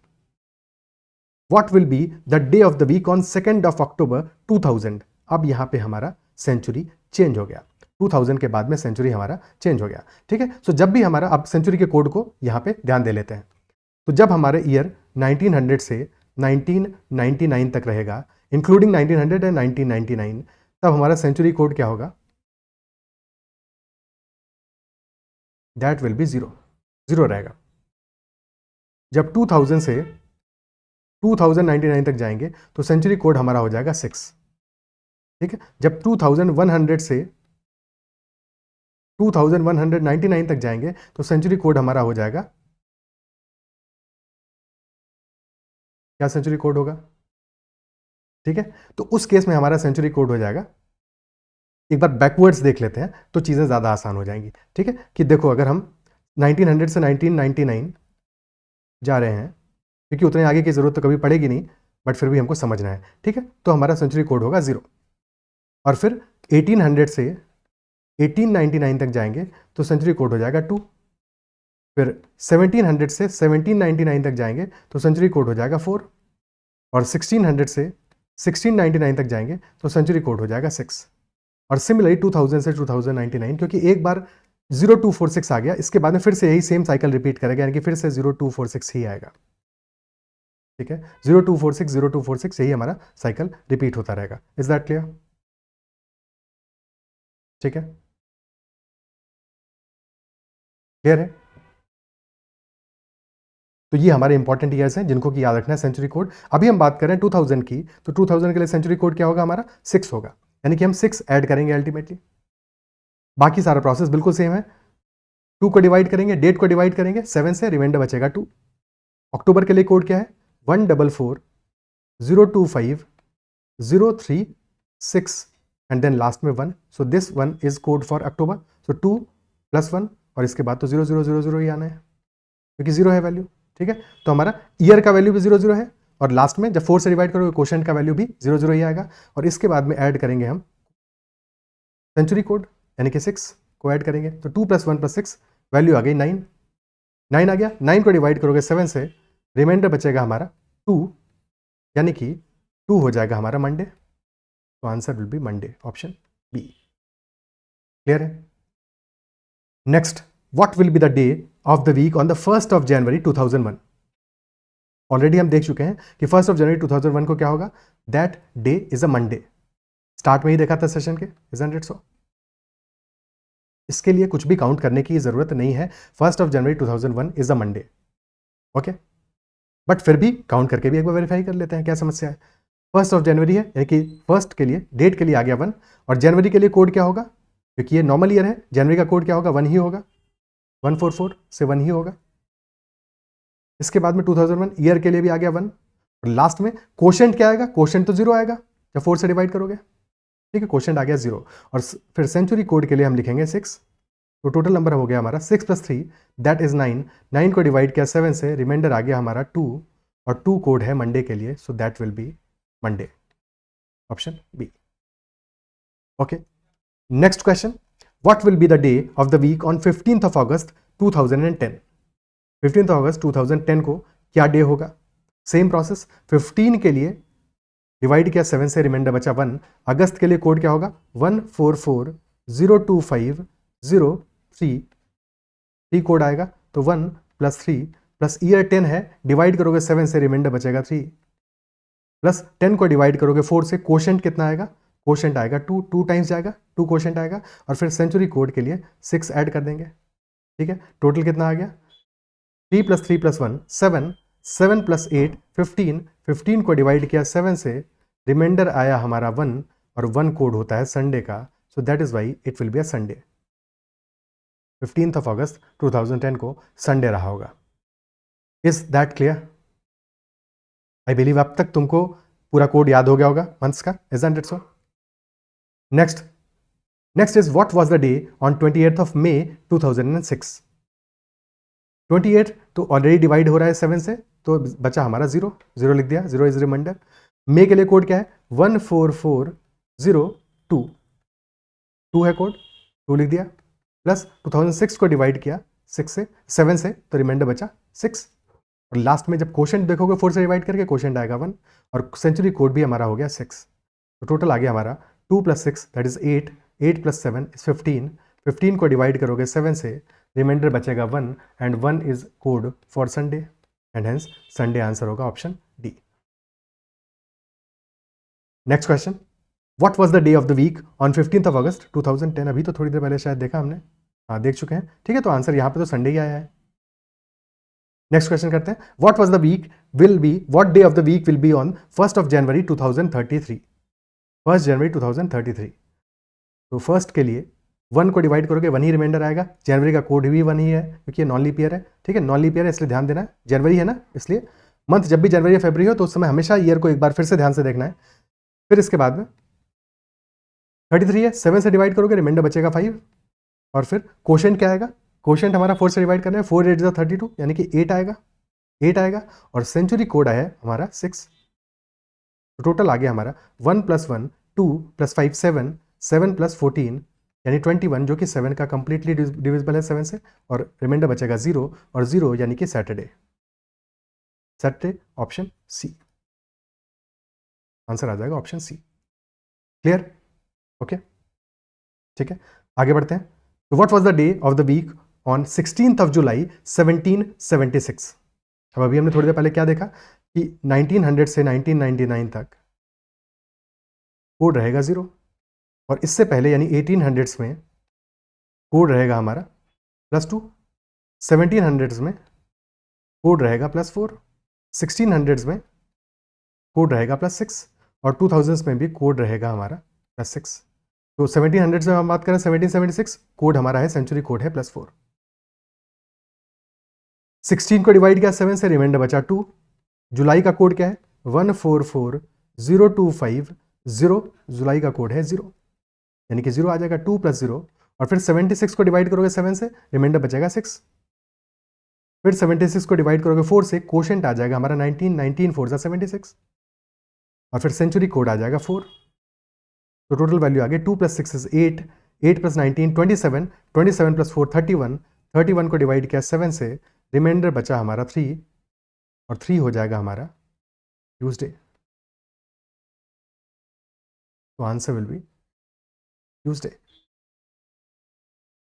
what will be the day of the week on 2nd of October 2000? अब यहां पे हमारा सेंचुरी चेंज हो गया, 2000 के बाद में सेंचुरी हमारा चेंज हो गया। ठीक है, सो जब भी हमारा, अब सेंचुरी के कोड को यहां पे ध्यान दे लेते हैं, तो जब हमारे ईयर 1900 से 1999 तक रहेगा, इंक्लूडिंग 1900 एंड 1999, तब हमारा सेंचुरी कोड क्या होगा? दैट विल बी 0 रहेगा। जब 2000 से 2099 तक जाएंगे तो सेंचुरी कोड हमारा हो जाएगा 6। ठीक है, जब 2100 से 2199 तक जाएंगे तो सेंचुरी कोड हमारा हो जाएगा, क्या सेंचुरी कोड होगा? ठीक है, तो उस केस में हमारा सेंचुरी कोड हो जाएगा, एक बार बैकवर्ड्स देख लेते हैं तो चीज़ें ज़्यादा आसान हो जाएंगी। ठीक है, कि देखो अगर हम 1900 से 1999 जा रहे हैं, क्योंकि उतने आगे की ज़रूरत तो कभी पड़ेगी नहीं, बट फिर भी हमको समझना है। ठीक है, तो हमारा सेंचुरी कोड होगा 0, और फिर 1800 से 1899 तक जाएंगे तो सेंचुरी कोड हो जाएगा 2, फिर 1700 से 1799 तक जाएंगे तो सेंचुरी कोड हो जाएगा 4, और 1600 से 1699 तक जाएंगे तो सेंचुरी कोड हो जाएगा 6। और सिमिलरली 2000 से 2099, क्योंकि एक बार 0246 आ गया, इसके बाद में फिर से यही सेम साइकिल रिपीट करेगा, यानी कि फिर से 0246 ही आएगा। ठीक है, 0246 0246 यही हमारा साइकिल रिपीट होता रहेगा। Is that clear? ठीक है, क्लियर है? तो ये हमारे इंपॉर्टेंट ईयर्स हैं जिनको कि याद रखना है सेंचुरी कोड। अभी हम बात करें 2000 की, तो 2000 के लिए सेंचुरी कोड क्या होगा हमारा? 6 होगा, यानी कि हम 6 ऐड करेंगे अल्टीमेटली। बाकी सारा प्रोसेस बिल्कुल सेम है। 2 को डिवाइड करेंगे, डेट को डिवाइड करेंगे 7 से, रिमाइंडर बचेगा 2। अक्टूबर के लिए कोड क्या है? 144022503 एंड देन लास्ट में 1। So this 1 is code for October. सो 2 + 1 और इसके बाद तो 0000 ही आना है, क्योंकि 0 है वैल्यू। ठीक है, तो हमारा ईयर का वैल्यू भी 00 है, और लास्ट में जब 4 से डिवाइड करोगे क्वोशेंट का वैल्यू भी 00 ही आएगा। और इसके बाद में ऐड करेंगे हम सेंचुरी कोड, यानी कि 6 को ऐड करेंगे, तो 2 + 1 + 6 वैल्यू आ गई 9। 9 आ गया, 9 को डिवाइड करोगे 7 से, रिमाइंडर बचेगा हमारा 2, यानी कि 2 हो जाएगा हमारा मंडे। तो answer will be Monday, option B. Clear है? Next, what will be the day of the week on the 1st of January 2001? Already हम देख चुके हैं कि 1st of January 2001 को क्या होगा? That day is a Monday. Start में ही देखा था सेशन के, इजंट इट सो? इसके लिए कुछ भी काउंट करने की जरूरत नहीं है। 1st of January 2001 is a Monday, okay? But फिर भी काउंट करके भी एक बार वेरीफाई कर लेते हैं, क्या समस्या है? 1st of January है, यानी कि फर्स्ट के लिए डेट के लिए आ गया 1, और जनवरी के लिए कोड क्या होगा? क्योंकि ये नॉर्मल ईयर है, जनवरी का कोड क्या होगा? 1 ही होगा, 144 से 1 ही होगा। इसके बाद में 2001 ईयर के लिए भी आ गया 1, और लास्ट में क्वोशेंट क्या आएगा? क्वोशेंट तो 0 आएगा जब 4 से डिवाइड करोगे। ठीक है, क्वोशेंट आ गया 0, और फिर सेंचुरी कोड के लिए हम लिखेंगे 6। तो टोटल नंबर हो गया हमारा 6 + 3 दैट इज 9। 9 को डिवाइड किया 7 से, रिमाइंडर आ गया हमारा 2, और 2 कोड है मंडे के लिए, so that will be Monday, option B. Okay, next question, what will be the day of the week on 15th of August 2010? 15th of August 2010 को क्या डे होगा? सेम प्रोसेस, 15 के लिए डिवाइड किया 7 से, रिमाइंडर बचा 1। अगस्त के लिए कोड क्या होगा? 144025003, 3 कोड आएगा, तो 1 + 3 प्लस ईयर 10 है, डिवाइड करोगे 7 से, रिमाइंडर बचेगा 3, प्लस 10 को डिवाइड करोगे 4 से, क्वोशेंट कितना आएगा? क्वोशेंट आएगा 2, 2 टाइम्स जाएगा, 2 क्वोशेंट आएगा, और फिर सेंचुरी कोड के लिए 6 ऐड कर देंगे। ठीक है, टोटल कितना आ गया? 3 + 3 + 1 7, 7 + 8 15, 15 को डिवाइड किया 7 से, रिमाइंडर आया हमारा 1, और 1 कोड होता है संडे का, सो that is why it will be a Sunday. 15th of August 2010 को संडे रहा होगा। Is that clear? I believe अब तक तुमको पूरा कोड याद हो गया होगा मंथ्स का, isn't it so? Next is what was the day on 28th of May 2006? 28 तो ऑलरेडी डिवाइड हो रहा है 7 से, तो बचा हमारा 0, 0 लिख दिया, 0 इज रिमाइंडर। मे के लिए कोड क्या है? 14402, 2 है कोड, 2 लिख दिया, प्लस 2006 को डिवाइड किया 7 से, तो रिमाइंडर बचा 6, और लास्ट में जब क्वोशेंट देखोगे 4 से डिवाइड करके, क्वोशेंट आएगा 1, और सेंचुरी कोड भी हमारा हो गया 6। तो टोटल आ गया हमारा 2 + 6 दैट इज 8, 8 + 7 इज 15, 15 को डिवाइड करोगे 7 से, रिमाइंडर बचेगा 1, and 1 is code for Sunday, and hence Sunday answer होगा option D. Next question, what was the day of the week on 15th of August 2010? अभी तो थोड़ी देर पहले शायद देखा हमने, हाँ देख चुके हैं। ठीक है, तो आंसर यहाँ पे तो संडे ही आया है। नेक्स्ट क्वेश्चन करते हैं, what was the week will be, what day of the week will be on 1st of January 2033? 1st January 2033, तो फर्स्ट के लिए 1 को डिवाइड करोगे 1 ही रिमाइंडर आएगा, जनवरी का कोड भी 1 ही है, क्योंकि ये नॉन लीप ईयर है। ठीक है, नॉन लीप ईयर है इसलिए ध्यान देना है, जनवरी है ना, इसलिए मंथ जब भी जनवरी या फरवरी हो तो उस समय हमेशा ईयर को एक बार फिर से ध्यान से देखना है। फिर इसके बाद में 33 है, 7 से डिवाइड करोगे, रिमाइंडर बचेगा 5, और फिर क्वोशेंट क्या आएगा? क्वोशेंट हमारा 4 से डिवाइड करना है, 4 8 = 32, यानी कि 8 आएगा, 8 आएगा, और सेंचुरी कोड आया है हमारा 6। तो टोटल आ गया हमारा 1 + 1 2 + 5 7, 7 + 14 यानी 21 जो कि 7 का कंप्लीटली डिविजिबल है 7 से, और रिमाइंडर बचेगा 0, और 0 यानी कि सैटरडे ऑप्शन सी, आंसर आ जाएगा ऑप्शन सी। क्लियर? ओके, ठीक है, आगे बढ़ते हैं। तो what was the day of the week on 16th of July 1776? अब अभी हमने थोड़ी देर पहले क्या देखा कि 1900 से 1999 तक कोड रहेगा 0, और इससे पहले यानी 1800s में कोड रहेगा हमारा +2, 1700s में कोड रहेगा +4, 1600s में कोड रहेगा +6, और 2000s में भी कोड रहेगा हमारा +6। तो 1700s में हम बात करें 1776, कोड हमारा है, सेंचुरी कोड है +4। 16 को डिवाइड किया 7 से, रिमाइंडर बचा 2। जुलाई का कोड क्या है? 144025, जुलाई का कोड है 0, यानी कि 0 आ जाएगा, 2 + 0, और फिर 76 को डिवाइड करोगे 7 से, रिमाइंडर बचेगा 6। फिर 76 को डिवाइड करोगे 4 से, कोशेंट आ जाएगा हमारा 19, 19 4 76, और फिर सेंचुरी कोड आ जाएगा 4। तो टोटल वैल्यू आ गई 2 + 6 = 8, 8 + 19 27, 27 + 4 31, 31 को डिवाइड किया 7 से, रिमाइंडर बचा हमारा 3, और 3 हो जाएगा हमारा ट्यूसडे। तो answer will B Tuesday.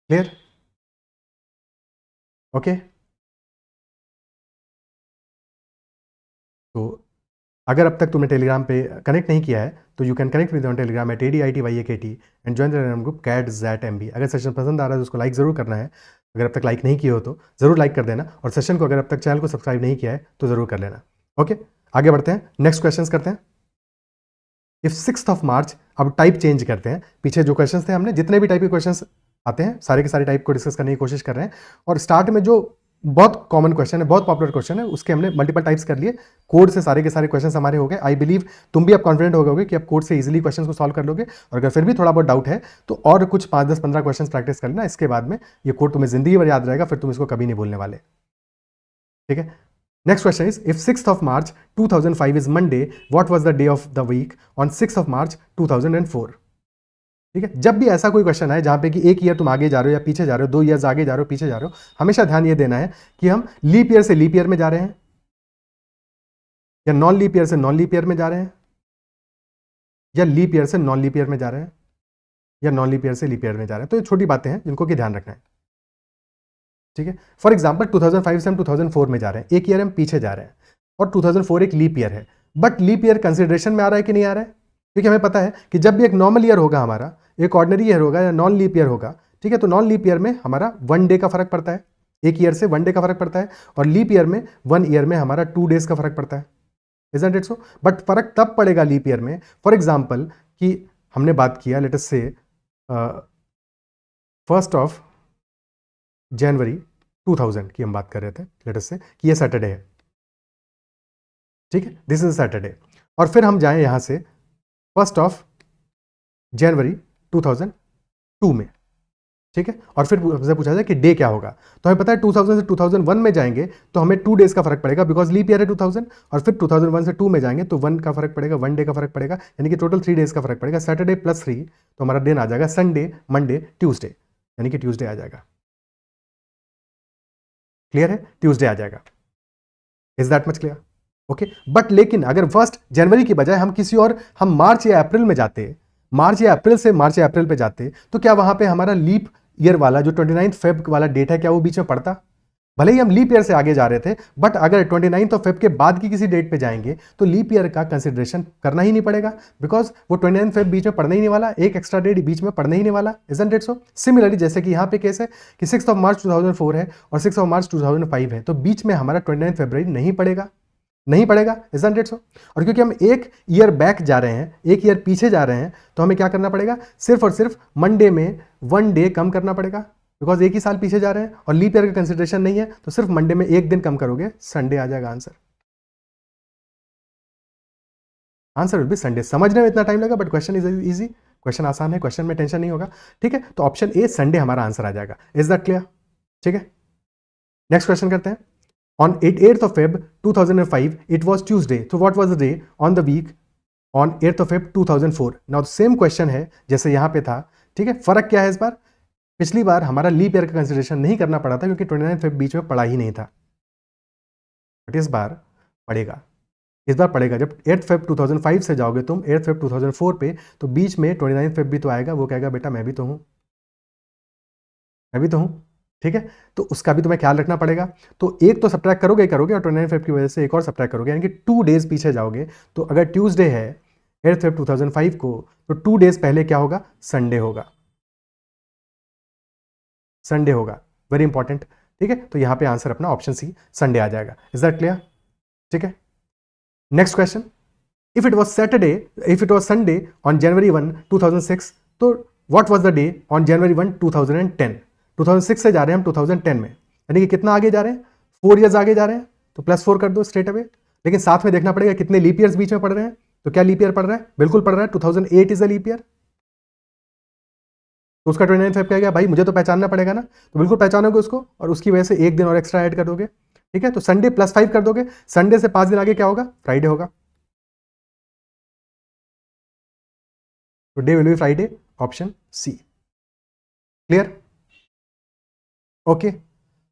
Clear? Okay, तो अगर अब तक तुमने टेलीग्राम पे कनेक्ट नहीं किया है तो you can connect with on Telegram at ADITYAKT and join the Telegram group CAT-MB। अगर सेशन पसंद आ रहा है तो उसको लाइक ज़रूर करना है, अगर अब तक लाइक नहीं किए हो तो ज़रूर लाइक कर देना, और सेशन को अगर अब तक चैनल को सब्सक्राइब नहीं किया है तो ज़रूर कर लेना। ओके, आगे बढ़ते हैं, नेक्स्ट क्वेश्चन करते हैं। इफ 6th of March, अब टाइप चेंज करते हैं, पीछे जो क्वेश्चन थे हमने जितने भी टाइप के क्वेश्चन आते हैं सारे के सारे टाइप को डिस्कस करने की कोशिश कर रहे हैं, और स्टार्ट में जो बहुत कॉमन क्वेश्चन है, बहुत पॉपुलर क्वेश्चन है, उसके हमने मल्टीपल टाइप्स कर लिए, कोड से सारे के सारे क्वेश्चन हमारे हो गए। आई बिलीव तुम भी अब कॉन्फिडेंट हो गए कि आप कोड से इजीली क्वेश्चन को सॉल्व कर लोगे, और अगर फिर भी थोड़ा बहुत डाउट है तो और कुछ 5 10 15 क्वेश्चन प्रैक्टिस कर लेना, इसके बाद में ये कोड तुम्हें जिंदगी भर याद रहेगा, फिर तुम इसको कभी नहीं भूलने वाले। ठीक है, next question is if 6th of March 2005 इज Monday, what was the day of the week on 6th of March 2004? ठीक है, जब भी ऐसा कोई क्वेश्चन आए जहां पे कि एक ईयर तुम आगे जा रहे हो या पीछे जा रहे हो, 2 ईयर्स आगे जा रहे हो पीछे जा रहे हो, हमेशा ध्यान ये देना है कि हम लीप ईयर से लीप ईयर में जा रहे हैं या नॉन लीप ईयर से नॉन लीप ईयर में जा रहे हैं, या लीप ईयर से नॉन लीप ईयर में जा रहे हैं, या नॉन लीप ईयर से लीप ईयर में जा रहे हैं। तो ये छोटी बातें हैं जिनको कि ध्यान रखना है। ठीक है, फॉर एग्जाम्पल 2005 से हम 2004 में जा रहे हैं, एक ईयर हम पीछे जा रहे हैं, और 2004 एक लीप ईयर है, बट लीप ईयर कंसिडरेशन में आ रहा है कि नहीं आ रहा है? क्योंकि हमें पता है कि जब भी एक नॉर्मल ईयर होगा हमारा, एक ऑर्डिनरी ईयर होगा या नॉन लीप ईयर होगा, ठीक है, तो नॉन लीप ईयर में हमारा 1 डे का फर्क पड़ता है, एक ईयर से 1 डे का फर्क पड़ता है, और लीप ईयर में 1 ईयर में हमारा 2 डेज का फर्क पड़ता है। Isn't it so? बट फर्क तब पड़ेगा लीप ईयर में, फॉर एग्जाम्पल कि हमने बात किया लेट अस से 1st of January 2000 की हम बात कर रहे थे, लेट अस से कि ये सैटरडे है, ठीक है, दिस इज सैटरडे, और फिर हम जाएं यहां से 1st of January 2002 में, ठीक है, और फिर हमसे पूछा जाए कि डे क्या होगा, तो हमें पता है 2000 से 2001 में जाएंगे तो हमें 2 डेज का फर्क पड़ेगा बिकॉज लीप ईयर है 2000, और फिर 2001 से 2 में जाएंगे तो 1 का फर्क पड़ेगा, 1 डे का फर्क पड़ेगा, यानी कि टोटल 3 डेज का फर्क पड़ेगा, सैटरडे + 3, तो हमारा दिन आ जाएगा संडे, मंडे, ट्यूसडे, यानी कि ट्यूसडे आ जाएगा। क्लियर है? ट्यूसडे आ जाएगा। Is that much clear? Okay, but लेकिन अगर 1st जनवरी की बजाय हम किसी और, हम मार्च या अप्रैल में जाते, मार्च या अप्रैल पे जाते, तो क्या वहां पे हमारा लीप ईयर वाला जो 29 फेब वाला डेट है क्या वो बीच में पड़ता? भले ही हम लीप ईयर से आगे जा रहे थे, बट अगर 29 फेब के बाद की किसी डेट पे जाएंगे तो लीप ईयर का कंसिडरेशन करना ही नहीं पड़ेगा, बिकॉज वो 29 फेब बीच में पड़ने ही नहीं वाला, एक एक्स्ट्रा डेट बीच में पड़ने ही नहीं वाला। Isn't it so? सिमिलरली जैसे कि यहाँ पे केस है कि 6th of March 2004 है और 6th of March 2005 है, तो बीच में हमारा 29 फरवरी नहीं पड़ेगा, इजंट इट सो? और क्योंकि हम एक ईयर बैक जा रहे हैं, एक ईयर पीछे जा रहे हैं, तो हमें क्या करना पड़ेगा? सिर्फ और सिर्फ मंडे में 1 डे कम करना पड़ेगा, बिकॉज एक ही साल पीछे जा रहे हैं और लीप ईयर का कंसिडरेशन नहीं है, तो सिर्फ मंडे में 1 दिन कम करोगे, संडे आ जाएगा answer. Answer will B Sunday. समझने में इतना टाइम लगा, but question is easy, question आसान है, क्वेश्चन में टेंशन नहीं होगा। ठीक है, तो ऑप्शन ए संडे हमारा आंसर आ जाएगा। Is that clear? ठीक है, नेक्स्ट क्वेश्चन करते हैं। On 8th of Feb 2005, it was Tuesday. So what was the day on the week on 8th of Feb 2004? Now same question है जैसे यहाँ पे था ठीक है, फर्क क्या है इस बार, पिछली बार हमारा लीप ईयर का कंसिडरेशन नहीं करना पड़ा था क्योंकि 29 फेब बीच में पड़ा ही नहीं था, बट इस बार पड़ेगा, इस बार पड़ेगा। जब 8 फेब 2005 से जाओगे तुम 8 फेब 2004 पे, तो बीच में 29 फेब भी तो आएगा, वो कहेगा बेटा मैं भी तो हूँ, मैं भी तो हूँ, ठीक है, तो उसका भी तुम्हें ख्याल रखना पड़ेगा। तो एक तो सब्ट्रैक्ट करोगे और 29 फेब की वजह से एक और सब्ट्रैक्ट करोगे, यानी कि 2 डेज पीछे जाओगे। तो अगर ट्यूसडे है 8 फेब 2005 को, तो 2 डेज पहले क्या होगा, संडे होगा, संडे होगा, वेरी इंपॉर्टेंट, ठीक है। तो यहां पे आंसर अपना ऑप्शन सी संडे आ जाएगा। Is that clear? ठीक है, next question, if it was Saturday, if it was Sunday on January 1 2006, तो what was the day on January 1 2010? 2006 से जा रहे हैं हम 2010 में, यानी कि कितना आगे जा रहे हैं, 4 ईयर्स आगे जा रहे हैं, तो +4 कर दो स्ट्रेट अवे। लेकिन साथ में देखना पड़ेगा कितने लीप ईयर्स बीच में पड़ रहे हैं। तो क्या लीप ईयर पड़ रहा है, बिल्कुल पड़ रहा है, 2008 इज अ लीप ईयर। तो उसका 29 फेब क्या गया भाई, मुझे तो पहचानना पड़ेगा ना, तो बिल्कुल पहचानोगे उसको, और उसकी वजह से एक दिन और एक्स्ट्रा ऐड कर दोगे, ठीक है। तो संडे +5 कर दोगे, संडे से 5 दिन आगे क्या होगा, फ्राइडे होगा, तो day will be Friday, option C. Clear? Okay,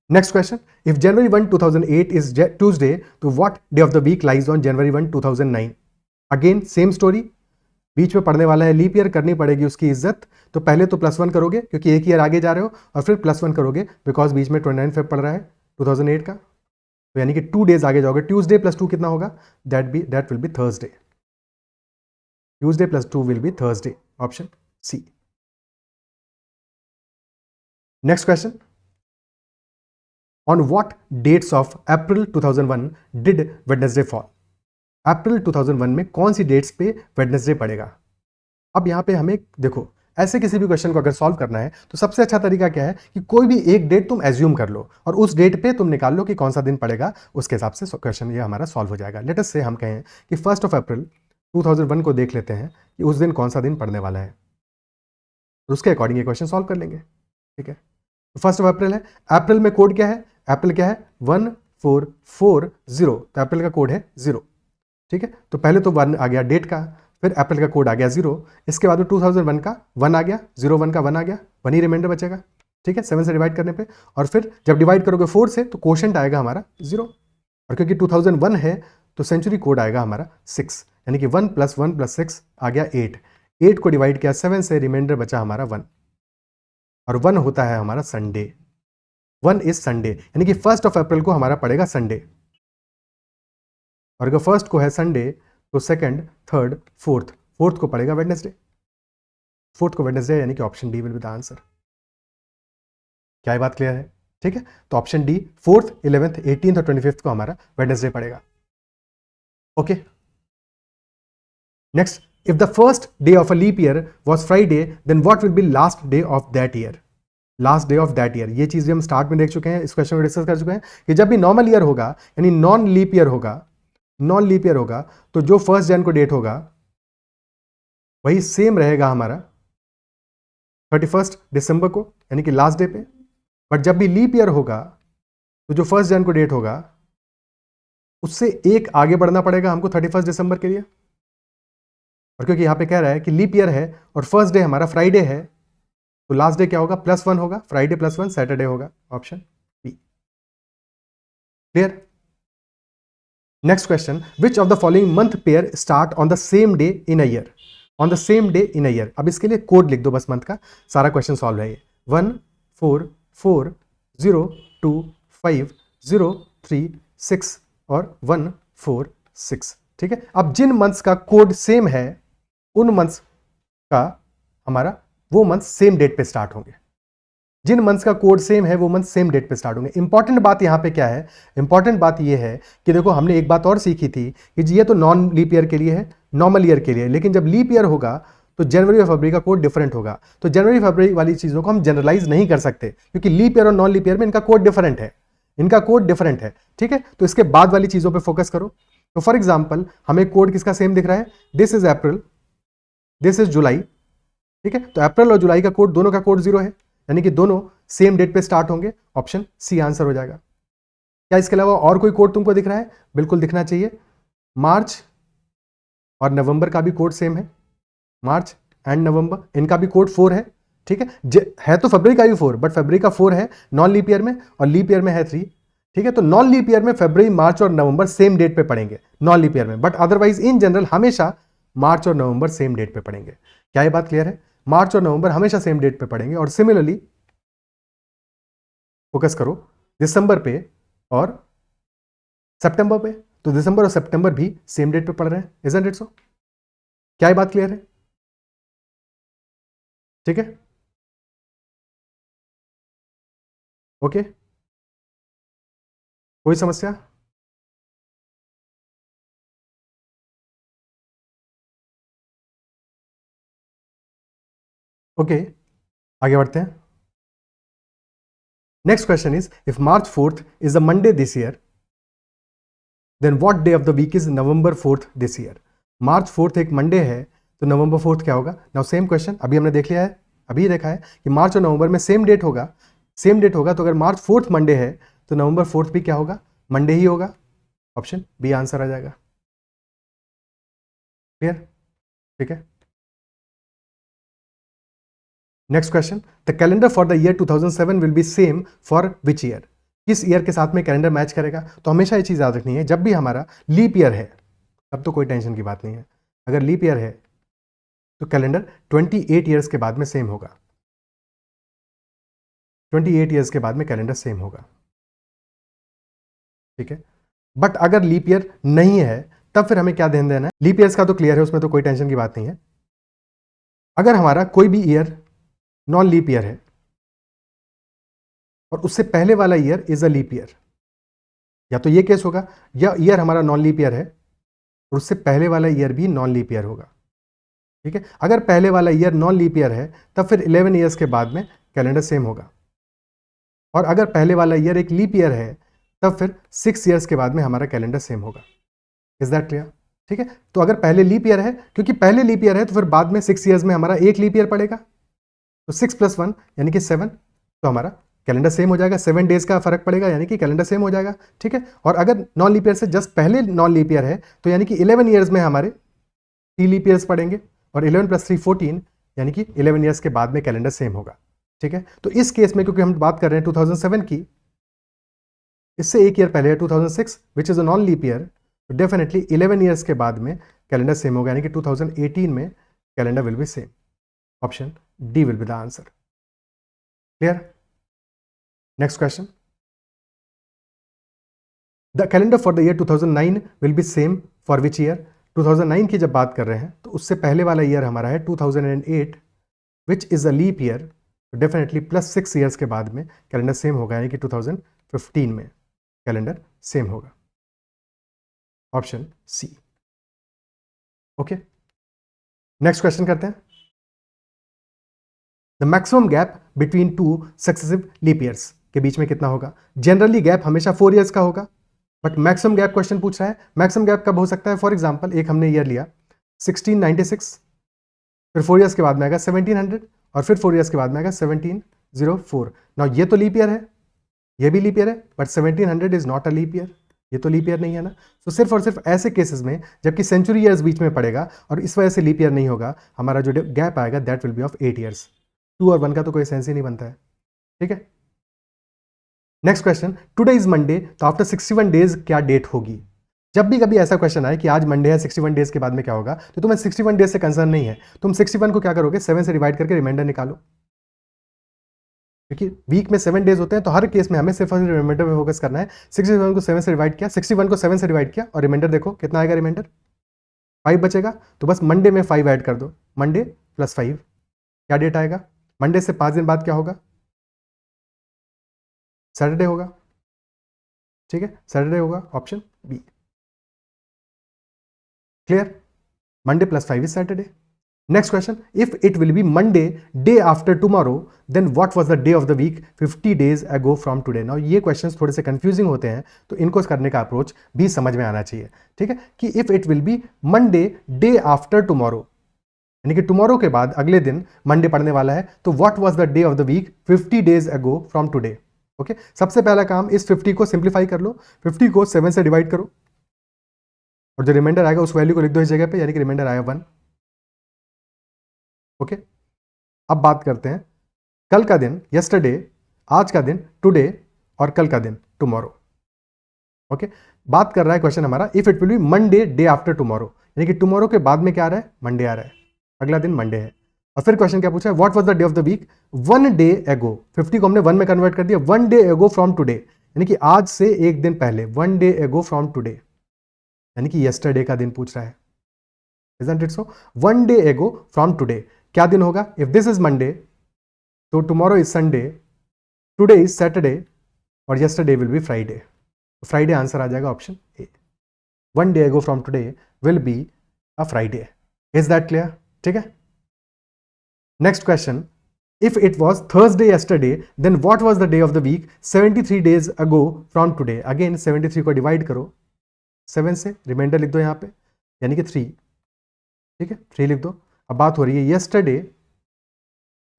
next question, if January 1 2008 is Tuesday, तो what day of the week lies on January 1 2009? Again same story, बीच में पढ़ने वाला है लीप ईयर, करनी पड़ेगी उसकी इज्जत। तो पहले तो +1 करोगे क्योंकि एक ईयर आगे जा रहे हो, और फिर +1 करोगे बिकॉज बीच में 29 फेब पड़ रहा है 2008 का, तो यानी कि 2 डेज आगे जाओगे। ट्यूसडे +2 कितना होगा, that will be Thursday, Tuesday +2 will be Thursday, option C. Next question, on what dates of April 2001 did Wednesday fall? अप्रैल 2001 में कौन सी डेट्स पे वेडनेसडे पड़ेगा? अब यहां पे हमें देखो, ऐसे किसी भी क्वेश्चन को अगर सॉल्व करना है तो सबसे अच्छा तरीका क्या है कि कोई भी एक डेट तुम एज्यूम कर लो और उस डेट पे तुम निकाल लो कि कौन सा दिन पड़ेगा, उसके हिसाब से क्वेश्चन ये हमारा सॉल्व हो जाएगा। लेट अस से हम कहें कि 1 अप्रैल 2001 को देख लेते हैं कि उस दिन कौन सा दिन पड़ने वाला है, तो उसके अकॉर्डिंग ये क्वेश्चन सॉल्व कर लेंगे, ठीक है। तो 1 अप्रैल है, अप्रैल में कोड क्या है, अप्रैल क्या है 1440, तो अप्रैल का कोड है 0, ठीक है। तो पहले तो 1 आ गया डेट का, फिर अप्रैल का कोड आ गया 0, इसके बाद 2001 का 1 आ गया, 01 का 1 आ गया, 1 ही रिमाइंडर बचेगा, ठीक है, 7 से डिवाइड करने पे। और फिर जब डिवाइड करोगे 4 से तो क्वोशंट आएगा हमारा 0, और क्योंकि 2001 है तो सेंचुरी कोड आएगा हमारा 6, यानी कि 1 + 1 + 6 आ गया 8, 8 को डिवाइड किया 7 से, रिमाइंडर बचा हमारा 1, और 1 होता है हमारा संडे, 1 इज संडे, यानी कि 1 अप्रैल को हमारा पड़ेगा संडे, और अगर 1 को है संडे तो 2nd, 3rd, 4th को पड़ेगा वेडनेसडे, 4th को वेडनेसडे, यानी कि option D will be the answer. क्या ये बात क्लियर है? ठीक है, तो option D 4th, 11th, 18th और 25th को हमारा वेडनेसडे पड़ेगा। Okay, next, if the first day of a leap year was Friday, then what will be last day of that year? Last day of that year, ये चीज हम start में देख चुके हैं, इस क्वेश्चन को डिस्कस कर चुके हैं कि जब भी नॉर्मल ईयर होगा, यानी नॉन लीप ईयर होगा, नॉन लीप ईयर होगा, तो जो 1 जन को डेट होगा वही सेम रहेगा हमारा 31 दिसंबर को, यानी कि लास्ट डे पे। बट जब भी लीप ईयर होगा तो जो 1 जन को डेट होगा उससे एक आगे बढ़ना पड़ेगा हमको 31 दिसंबर के लिए, और क्योंकि यहां पे कह रहा है कि लीप ईयर है और फर्स्ट डे हमारा फ्राइडे है, तो लास्ट डे क्या होगा, +1 होगा, फ्राइडे +1 सैटरडे होगा, option B. Clear? Next question, which of the following month pair start on the same day in a year? On the same day in a year, अब इसके लिए code लिख दो बस, मंथ का सारा क्वेश्चन सॉल्व है ये। 1 4 4 0 2 5 0 3 6 और 1 4 6, ठीक है। अब जिन मंथ्स का कोड सेम है उन मंथ्स का हमारा वो मंथ सेम डेट पे स्टार्ट होंगे, जिन मंथ्स का कोड सेम है वो मंथ सेम डेट पे स्टार्ट होंगे। इंपॉर्टेंट बात यहां पे क्या है, इंपॉर्टेंट बात ये है कि देखो हमने एक बात और सीखी थी कि ये तो नॉन लीप ईयर के लिए है, नॉर्मल ईयर के लिए, लेकिन जब लीप ईयर होगा तो जनवरी और फरवरी का कोड डिफरेंट होगा। तो जनवरी फरवरी वाली चीजों को हम जनरलाइज नहीं कर सकते क्योंकि लीप ईयर और नॉन लीप ईयर में इनका कोड डिफरेंट है, इनका कोड डिफरेंट है, ठीक है। तो इसके बाद वाली चीजों पर फोकस करो। तो फॉर एग्जाम्पल हमें कोड किसका सेम दिख रहा है, this is April, this is July, ठीक है। तो अप्रैल और जुलाई का कोड, दोनों का कोड 0 है, यानी कि दोनों सेम डेट पे स्टार्ट होंगे, ऑप्शन सी आंसर हो जाएगा। क्या इसके अलावा और कोई कोड तुमको दिख रहा है? बिल्कुल दिखना चाहिए। मार्च और नवंबर का भी कोड सेम है, मार्च एंड नवंबर, इनका भी कोड 4 है, ठीक है, है तो फरवरी का भी 4, बट फरवरी का 4 है नॉन लीप ईयर में और लीप ईयर में है 3। ठीक है, तो नॉन लीप ईयर में फरवरी, मार्च और नवंबर सेम डेट पे पड़ेंगे नॉन लीप ईयर में, बट अदरवाइज इन जनरल हमेशा मार्च और नवंबर सेम डेट पे पड़ेंगे। क्या ये बात क्लियर है? मार्च और नवंबर हमेशा सेम डेट पे पड़ेंगे। और सिमिलरली फोकस करो दिसंबर पे और सितंबर पे, तो दिसंबर और सितंबर भी सेम डेट पे पड़ रहे हैं, इजंट इट सो? क्या ये बात क्लियर है? ठीक है, ओके, कोई समस्या? ओके, आगे बढ़ते हैं। Next question is, if March 4th is a Monday this year, then what day of the week is November 4th this year? March 4th एक मंडे है, तो नवंबर 4th क्या होगा? नाउ सेम क्वेश्चन अभी हमने देख लिया है, अभी देखा है कि मार्च और नवंबर में सेम डेट होगा, सेम डेट होगा, तो अगर मार्च 4th मंडे है तो नवंबर 4th भी क्या होगा? मंडे ही होगा। ऑप्शन बी आंसर आ जाएगा। क्लियर? ठीक है, next question, the calendar for the year 2007 will be same for which year? किस ईयर के साथ में कैलेंडर मैच करेगा? तो हमेशा ये चीज़ याद रखनी है, जब भी हमारा लीप ईयर है तब तो कोई टेंशन की बात नहीं है। अगर लीप ईयर है तो कैलेंडर 28 ईयर्स के बाद में सेम होगा, 28 ईयर्स के बाद में कैलेंडर सेम होगा। ठीक है, बट अगर लीप ईयर नहीं है तब फिर हमें क्या ध्यान देना है? लीप ईयर्स का तो क्लियर है, उसमें तो कोई टेंशन की बात नहीं है। अगर हमारा कोई भी ईयर नॉन लीप ईयर है और उससे पहले वाला year is a leap year, या तो ये केस होगा, या ईयर हमारा नॉन लीप ईयर है और उससे पहले वाला ईयर भी नॉन लीप ईयर होगा। ठीक है, अगर पहले वाला ईयर नॉन लीप ईयर है तब फिर 11 ईयर्स के बाद में कैलेंडर सेम होगा, और अगर पहले वाला ईयर एक लीप ईयर है तब फिर 6 ईयर्स के बाद में हमारा कैलेंडर सेम होगा। Is that clear? ठीक है, तो अगर पहले लीप ईयर है, क्योंकि पहले लीप ईयर है तो फिर बाद में 6 ईयर्स में हमारा एक लीप ईयर पड़ेगा, तो 6 + 1 यानी कि 7, तो हमारा कैलेंडर सेम हो जाएगा, 7 डेज का फर्क पड़ेगा यानी कि कैलेंडर सेम हो जाएगा। ठीक है, और अगर नॉन लीप ईयर से जस्ट पहले नॉन लीप ईयर है तो यानी कि 11 ईयर्स में हमारे 3 लीप ईयर्स पड़ेंगे, और 11 + 3 14 यानी कि 11 ईयर्स के बाद में कैलेंडर सेम होगा। ठीक है, तो इस केस में क्योंकि हम बात कर रहे हैं 2007 की, इससे एक ईयर पहले है 2006 which is a non leap year, तो डेफिनेटली 11 ईयर्स के बाद में कैलेंडर सेम होगा, यानी कि 2018 में calendar will be same. Option D will be the answer. Clear? Next question, the calendar for the year 2009 will be same for which year? 2009 की जब बात कर रहे हैं तो उससे पहले वाला ईयर हमारा है 2008 which is a leap year, definitely +6 years के बाद में कैलेंडर सेम होगा, यानी कि 2015 में कैलेंडर सेम होगा। Option C. Okay, next question करते हैं। The maximum gap between 2 successive leap years के बीच में कितना होगा? जनरली गैप हमेशा 4 ईयर्स का होगा, बट मैक्सिमम गैप क्वेश्चन पूछ रहा है। मैक्सिमम गैप कब हो सकता है? फॉर एग्जांपल एक हमने ईयर लिया 1696, फिर 4 ईयर्स के बाद में आएगा 1700, और फिर 4 ईयर्स के बाद में आएगा 1704। नाउ ये तो लीप ईयर है, ये भी लीप ईयर है, but 1700 is not a leap year, ये तो लीप ईयर नहीं है ना। तो सिर्फ और सिर्फ ऐसे केसेस में जबकि सेंचुरी ईयर्स बीच में पड़ेगा और इस वजह से लीप ईयर नहीं होगा, हमारा जो गैप आएगा that will B of 8 years. 2 और 1 का तो कोई सेंस ही नहीं बनता है। ठीक है, next question, today is Monday, तो आफ्टर 61 डेज क्या डेट होगी? जब भी कभी ऐसा क्वेश्चन आए कि आज मंडे है, 61 डेज के बाद में क्या होगा, तो तुम्हें 61 डेज से कंसर्न नहीं है, तुम 61 को क्या करोगे? 7 से डिवाइड करके रिमाइंडर निकालो, क्योंकि वीक में 7 डेज होते हैं, तो हर केस में हमें सिर्फ रिमाइंडर पे फोकस करना है। 61 को 7 से डिवाइड किया, 61 को 7 से डिवाइड किया, और रिमाइंडर देखो कितना आएगा, रिमाइंडर 5 बचेगा, तो बस मंडे में 5 ऐड कर दो, मंडे + 5 क्या डेट आएगा? मंडे से 5 दिन बाद क्या होगा? सैटरडे होगा। ठीक है, सैटरडे होगा, option B. Clear? Monday + 5 is Saturday. Next question, if it will be Monday day after tomorrow, then what was the day of the week 50 days ago from today? Now ये questions थोड़े से confusing होते हैं, तो इनको करने का approach भी समझ में आना चाहिए। ठीक है, कि if it will be Monday day after tomorrow, यानी कि टुमारो के बाद अगले दिन मंडे पड़ने वाला है, तो what was the day of the week 50 days ago from today? Okay, सबसे पहला काम, इस 50 को सिंप्लीफाई कर लो, 50 को 7 से डिवाइड करो, और जो रिमाइंडर आएगा उस वैल्यू को लिख दो इस जगह पे, यानी कि रिमाइंडर आया 1। ओके, अब बात करते हैं कल का दिन yesterday, आज का दिन today और कल का दिन tomorrow. ओके बात कर रहा है क्वेश्चन हमारा if it will be Monday day after tomorrow, यानी कि टुमारो के बाद में क्या आ रहा है, मंडे आ रहा है, अगला दिन मंडे है. और फिर क्वेश्चन क्या पूछा है, what was the day of the week, one day ago. 50 को हमने वन में कन्वर्ट कर दिया, one day ago from today, यानी कि आज से एक दिन पहले, one day ago from today, यानी कि यस्टरडे का दिन पूछ रहा है. Isn't it so? One day ago from today. क्या दिन होगा? If this is Monday, तो tomorrow is Sunday, today is Saturday और yesterday will be Friday. Friday answer आ जाएगा option A. One day ago from today will be a Friday. Is that clear? ठीक है. Next question. If it was Thursday yesterday, then what was the day of the week 73 days ago from today? Again 73 को divide करो 7 से, reminder लिख दो यहाँ पे, यानी कि 3. ठीक है 3 लिख दो. अब बात हो रही है yesterday,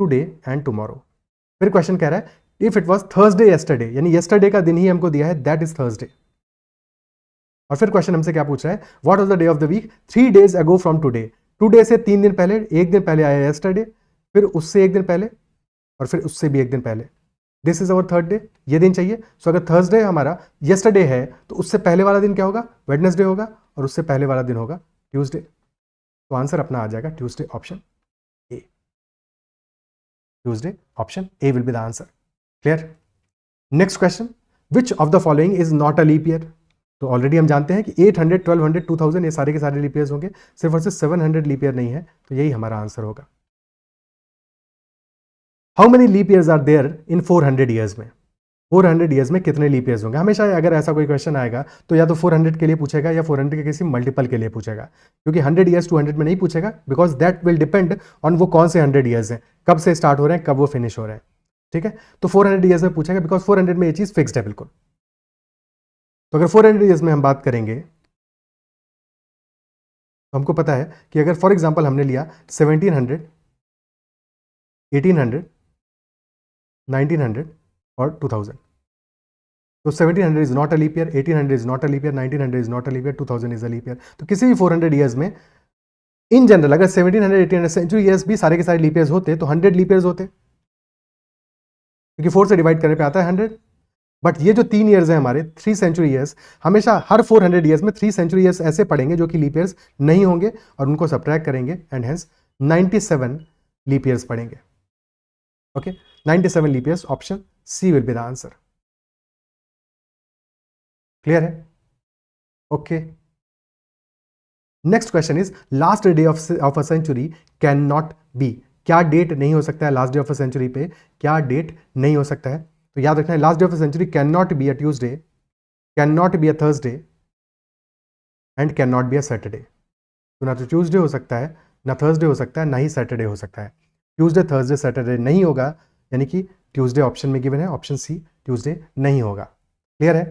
today and tomorrow. फिर क्वेश्चन कह रहा है if it was Thursday yesterday, यानी yesterday का दिन ही हमको दिया है, दैट इज थर्सडे. और फिर क्वेश्चन हमसे क्या पूछ रहा है, what was the day of the week 3 days ago from today. Today से 3 दिन पहले, एक दिन पहले आया yesterday, फिर उससे एक दिन पहले और फिर उससे भी एक दिन पहले. This is our third day, ये दिन चाहिए. सो अगर थर्सडे हमारा yesterday है तो उससे पहले वाला दिन क्या होगा, वेडनेसडे होगा, और उससे पहले वाला दिन होगा ट्यूसडे. तो आंसर अपना आ जाएगा Tuesday option A. Tuesday option A will be the answer. Clear. Next question, which of the following is not a leap year. तो ऑलरेडी हम जानते हैं कि 800, 1200, 2000 ये सारे के सारे लीप ईयर्स होंगे, सिर्फ और सिर्फ 700 लीप ईयर नहीं है, तो यही हमारा आंसर होगा. How many leap years are there in 400 years में. 400 ईयर्स में कितने लीप ईयर्स होंगे. हमेशा अगर ऐसा कोई क्वेश्चन आएगा तो या तो 400 के लिए पूछेगा या 400 के किसी मल्टीपल के लिए पूछेगा, क्योंकि 100 ईयर्स 200 में नहीं पूछेगा, because that will depend on वो कौन से 100 ईयर्स हैं, कब से स्टार्ट हो रहे हैं, कब वो फिनिश हो रहे हैं. ठीक है, तो 400 ईयर्स में पूछेगा, बिकॉज 400 में ये चीज फिक्स्ड है बिल्कुल. तो अगर 400 ईयर्स में हम बात करेंगे तो हमको पता है कि अगर फॉर एग्जाम्पल हमने लिया 1700, 1800, 1900 और 2000, तो 1700 is not a leap year, 1800 is not a leap year, 1900 is not a leap year, 2000 is a leap year. तो किसी भी 400 ईयर्स में इन जनरल अगर 1700, 1800 सेंचुरी ईयर्स भी सारे के सारे लीप ईयर्स होते तो 100 लीप ईयर्स होते, क्योंकि 4 से डिवाइड करने पे आता है 100. बट ये जो 3 ईयर्स हैं हमारे 3 सेंचुरी ईयर्स, हमेशा हर 400 ईयर्स में 3 सेंचुरी ईयर्स ऐसे पड़ेंगे जो कि लीप ईयर्स नहीं होंगे, और उनको सब्ट्रैक्ट करेंगे एंड हेंस 97 लीप ईयर्स पड़ेंगे. Okay 97 leap years, option C will be the answer. Clear है. Okay next question is last day of a century can not be. क्या डेट नहीं हो सकता है last day of a century पे, क्या date नहीं हो सकता है. तो याद रखना है last day of a century can not be a Tuesday, can not be a Thursday and can not be a Saturday. तो ना तो ट्यूसडे हो सकता है, ना थर्सडे हो सकता है, ना ही सैटरडे हो सकता है. ट्यूसडे, थर्सडे, सैटरडे नहीं होगा, यानी कि ट्यूसडे ऑप्शन में गिवन है, ऑप्शन सी ट्यूसडे नहीं होगा. क्लियर है.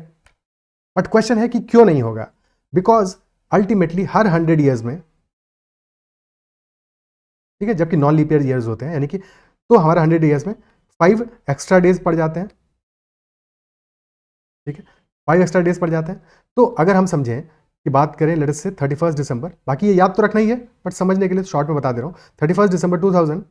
बट क्वेश्चन है कि क्यों नहीं होगा, बिकॉज अल्टीमेटली हर 100 ईयर्स में, ठीक है, जबकि नॉन लीप ईयर्स होते हैं, यानी कि तो हमारा 100 ईयर्स में 5 एक्स्ट्रा डेज पड़ जाते हैं. ठीक है 5 एक्स्ट्रा डेज पड़ जाते हैं. तो अगर हम समझें कि बात करें लेट अस से 31 दिसंबर, बाकी ये याद तो रखना ही है बट समझने के लिए शॉर्ट में बता दे रहा हूँ. 31 दिसंबर 2000,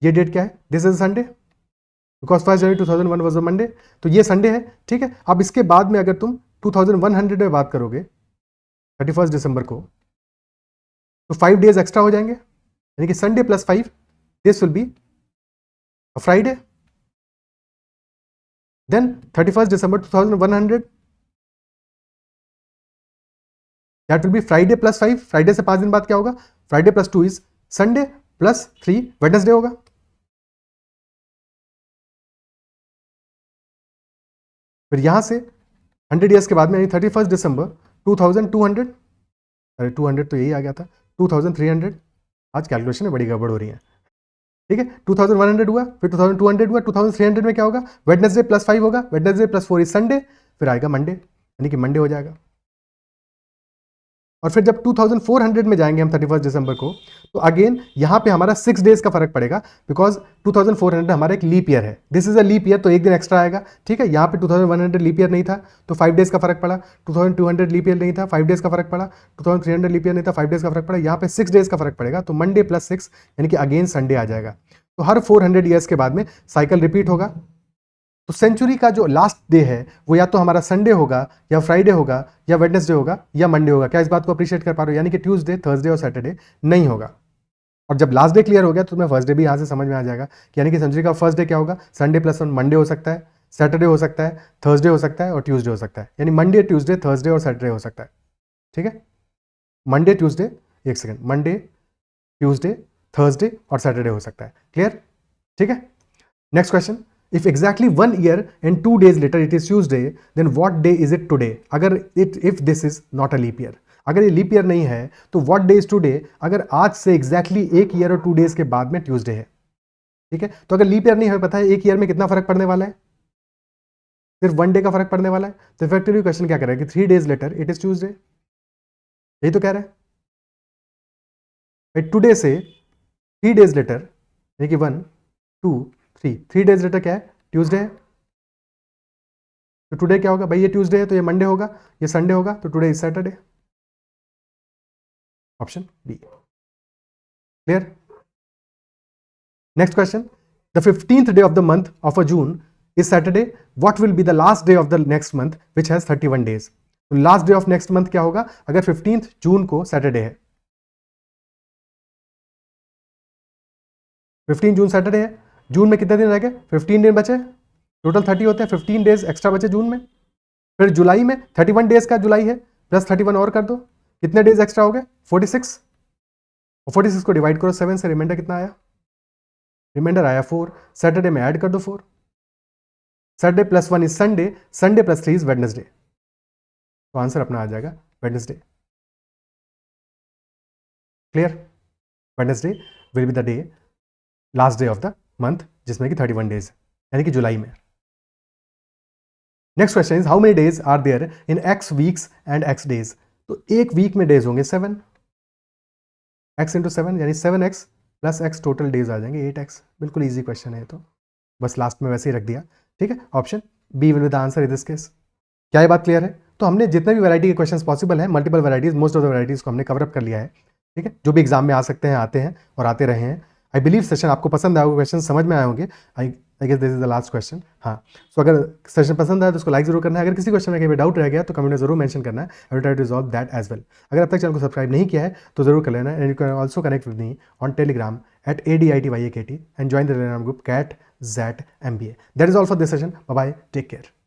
ये डेट क्या है, this is Sunday, because 1 January 2001 was a Monday, तो ये संडे है. ठीक है, अब इसके बाद में अगर तुम 2100 में बात करोगे 31 दिसंबर को, तो 5 डेज एक्स्ट्रा हो जाएंगे, यानी कि Sunday plus 5, this will be a Friday. Then 31 December 2100, that will be Friday plus 5. Friday से 5 दिन बाद क्या होगा, Friday plus 2 is Sunday plus 3 Wednesday होगा. फिर यहां से 100 ईयर्स के बाद में 31 दिसंबर 2200, अरे 200 तो यही आ गया था, 2300, आज कैलकुलेशन में बड़ी गड़बड़ हो रही है. ठीक है 2100 हुआ, फिर 2200 हुआ, 2300 में क्या होगा, वेडनेसडे प्लस 5 होगा, वेडनेसडे प्लस 4 इज संडे, फिर आएगा मंडे, यानी कि मंडे हो जाएगा. और फिर जब 2400 में जाएंगे हम 31 दिसंबर को, तो अगेन यहाँ पे हमारा 6 डेज का फर्क पड़ेगा, बिकॉज 2400 हमारा एक लीप ईयर है, this is a leap year, तो एक दिन एक्स्ट्रा आएगा. ठीक है, यहाँ पे 2100 लीप ईयर नहीं था तो 5 डेज का फर्क पड़ा, 2200 लीप ईयर नहीं था 5 डेज का फर्क पड़ा, 2300 लीप ईयर नहीं था 5 डेज का फर्क पड़ा, यहाँ पे 6 डेज का फर्क पड़ेगा. तो मंडे प्लस 6 यानी कि अगेन संडे आ जाएगा. तो हर 400 ईयर्स के बाद में साइकिल रिपीट होगा। तो सेंचुरी का जो लास्ट डे है वो या तो हमारा संडे होगा, या फ्राइडे होगा, या वेडनेसडे होगा, या मंडे होगा। क्या इस बात को अप्रिशिएट कर पा रहे हो? यानी कि ट्यूसडे, थर्सडे और सैटरडे नहीं होगा। और जब लास्ट डे क्लियर हो गया तो तुम्हें फर्स्ट डे भी यहाँ से समझ में आ जाएगा कि यानी कि सेंचुरी का फर्स्ट डे क्या होगा, संडे प्लस 1 मंडे हो सकता है, सैटरडे हो सकता है, थर्सडे हो सकता है और ट्यूसडे हो सकता है। यानी मंडे, ट्यूसडे, थर्सडे और सैटरडे हो सकता है। ठीक है, मंडे, ट्यूसडे, एक सेकेंड, मंडे, ट्यूसडे, थर्सडे और सैटरडे हो सकता है। क्लियर? ठीक है। Next question, if exactly 1 year and 2 days later it is Tuesday, then what day is it today? अगर if this is not a leap year, अगर ये लीप ईयर नहीं है तो व्हाट डे इज टुडे? अगर आज से एग्जैक्टली 1 ईयर और 2 days के बाद में ट्यूसडे है। ठीक है, तो अगर लीप ईयर नहीं हमें पता है 1 ईयर में कितना फर्क पड़ने वाला है, सिर्फ 1 डे का फर्क पड़ने वाला है। तो इफेक्टिवली क्वेश्चन क्या कर रहा है कि 3 days later it is Tuesday, यही तो कह रहा है। टुडे से 3 days लेटर, यानी कि 1 2 3 days लेटर क्या है? ट्यूसडे है। तो टुडे क्या होगा भाई? ये ट्यूसडे है तो ये मंडे होगा, ये संडे होगा, तो today is Saturday. Option B. Clear? Next question, the 15th day of the month of a June is Saturday, what will be the last day of the next month which has 31 days? तो last day of next month क्या होगा अगर 15th जून को Saturday है? 15 जून Saturday है, जून में कितने दिन रह गए? 15 दिन बचे, टोटल 30 होते हैं, 15 डेज एक्स्ट्रा बचे जून में। फिर जुलाई में 31 डेज का जुलाई है, प्लस 31 और कर दो, कितने डेज एक्स्ट्रा हो गए? 46। और 46 को डिवाइड करो 7 से, रिमाइंडर कितना आया? रिमाइंडर आया 4। सैटरडे में ऐड कर दो 4। Saturday plus 1 is Sunday, Sunday plus 3 is Wednesday. तो आंसर अपना आ जाएगा Wednesday. Clear? Wednesday will be the day, last day of the month, जिसमें कि 31 डेज, यानी कि जुलाई में। Next question is how many days are there in X weeks and X days? तो एक वीक में डेज होंगे 7, x इंटू 7 यानी 7x plus x, total days आ जाएंगे 8x। बिल्कुल इजी क्वेश्चन है, तो बस लास्ट में वैसे ही रख दिया। ठीक है, option B will be the answer in this case. क्या ये बात क्लियर है? तो हमने जितने भी वैरायटी के क्वेश्चंस पॉसिबल है, multiple varieties, most of the varieties को हमने कवर अप कर लिया है। ठीक है, जो भी एग्जाम में आ सकते हैं आते हैं और आते रहे हैं। आई बिलीव सेशन आपको पसंद आया होगा, क्वेश्चन समझ में आए होंगे। I guess this is the last question. हाँ, सो अगर सेशन पसंद आया तो उसको लाइक जरूर करना है। अगर किसी क्वेश्चन में कहीं डाउट रह गया तो कमेंट में जरूर मेंशन करना है। I will try to resolve that as well. अगर अब तक चैनल को सब्सक्राइब नहीं किया है तो जरूर कर लेना। And you can also connect with me on Telegram at ADITYAKT and join the Telegram group CAT ZAT MBA. That is all for this session. Bye bye. Take care.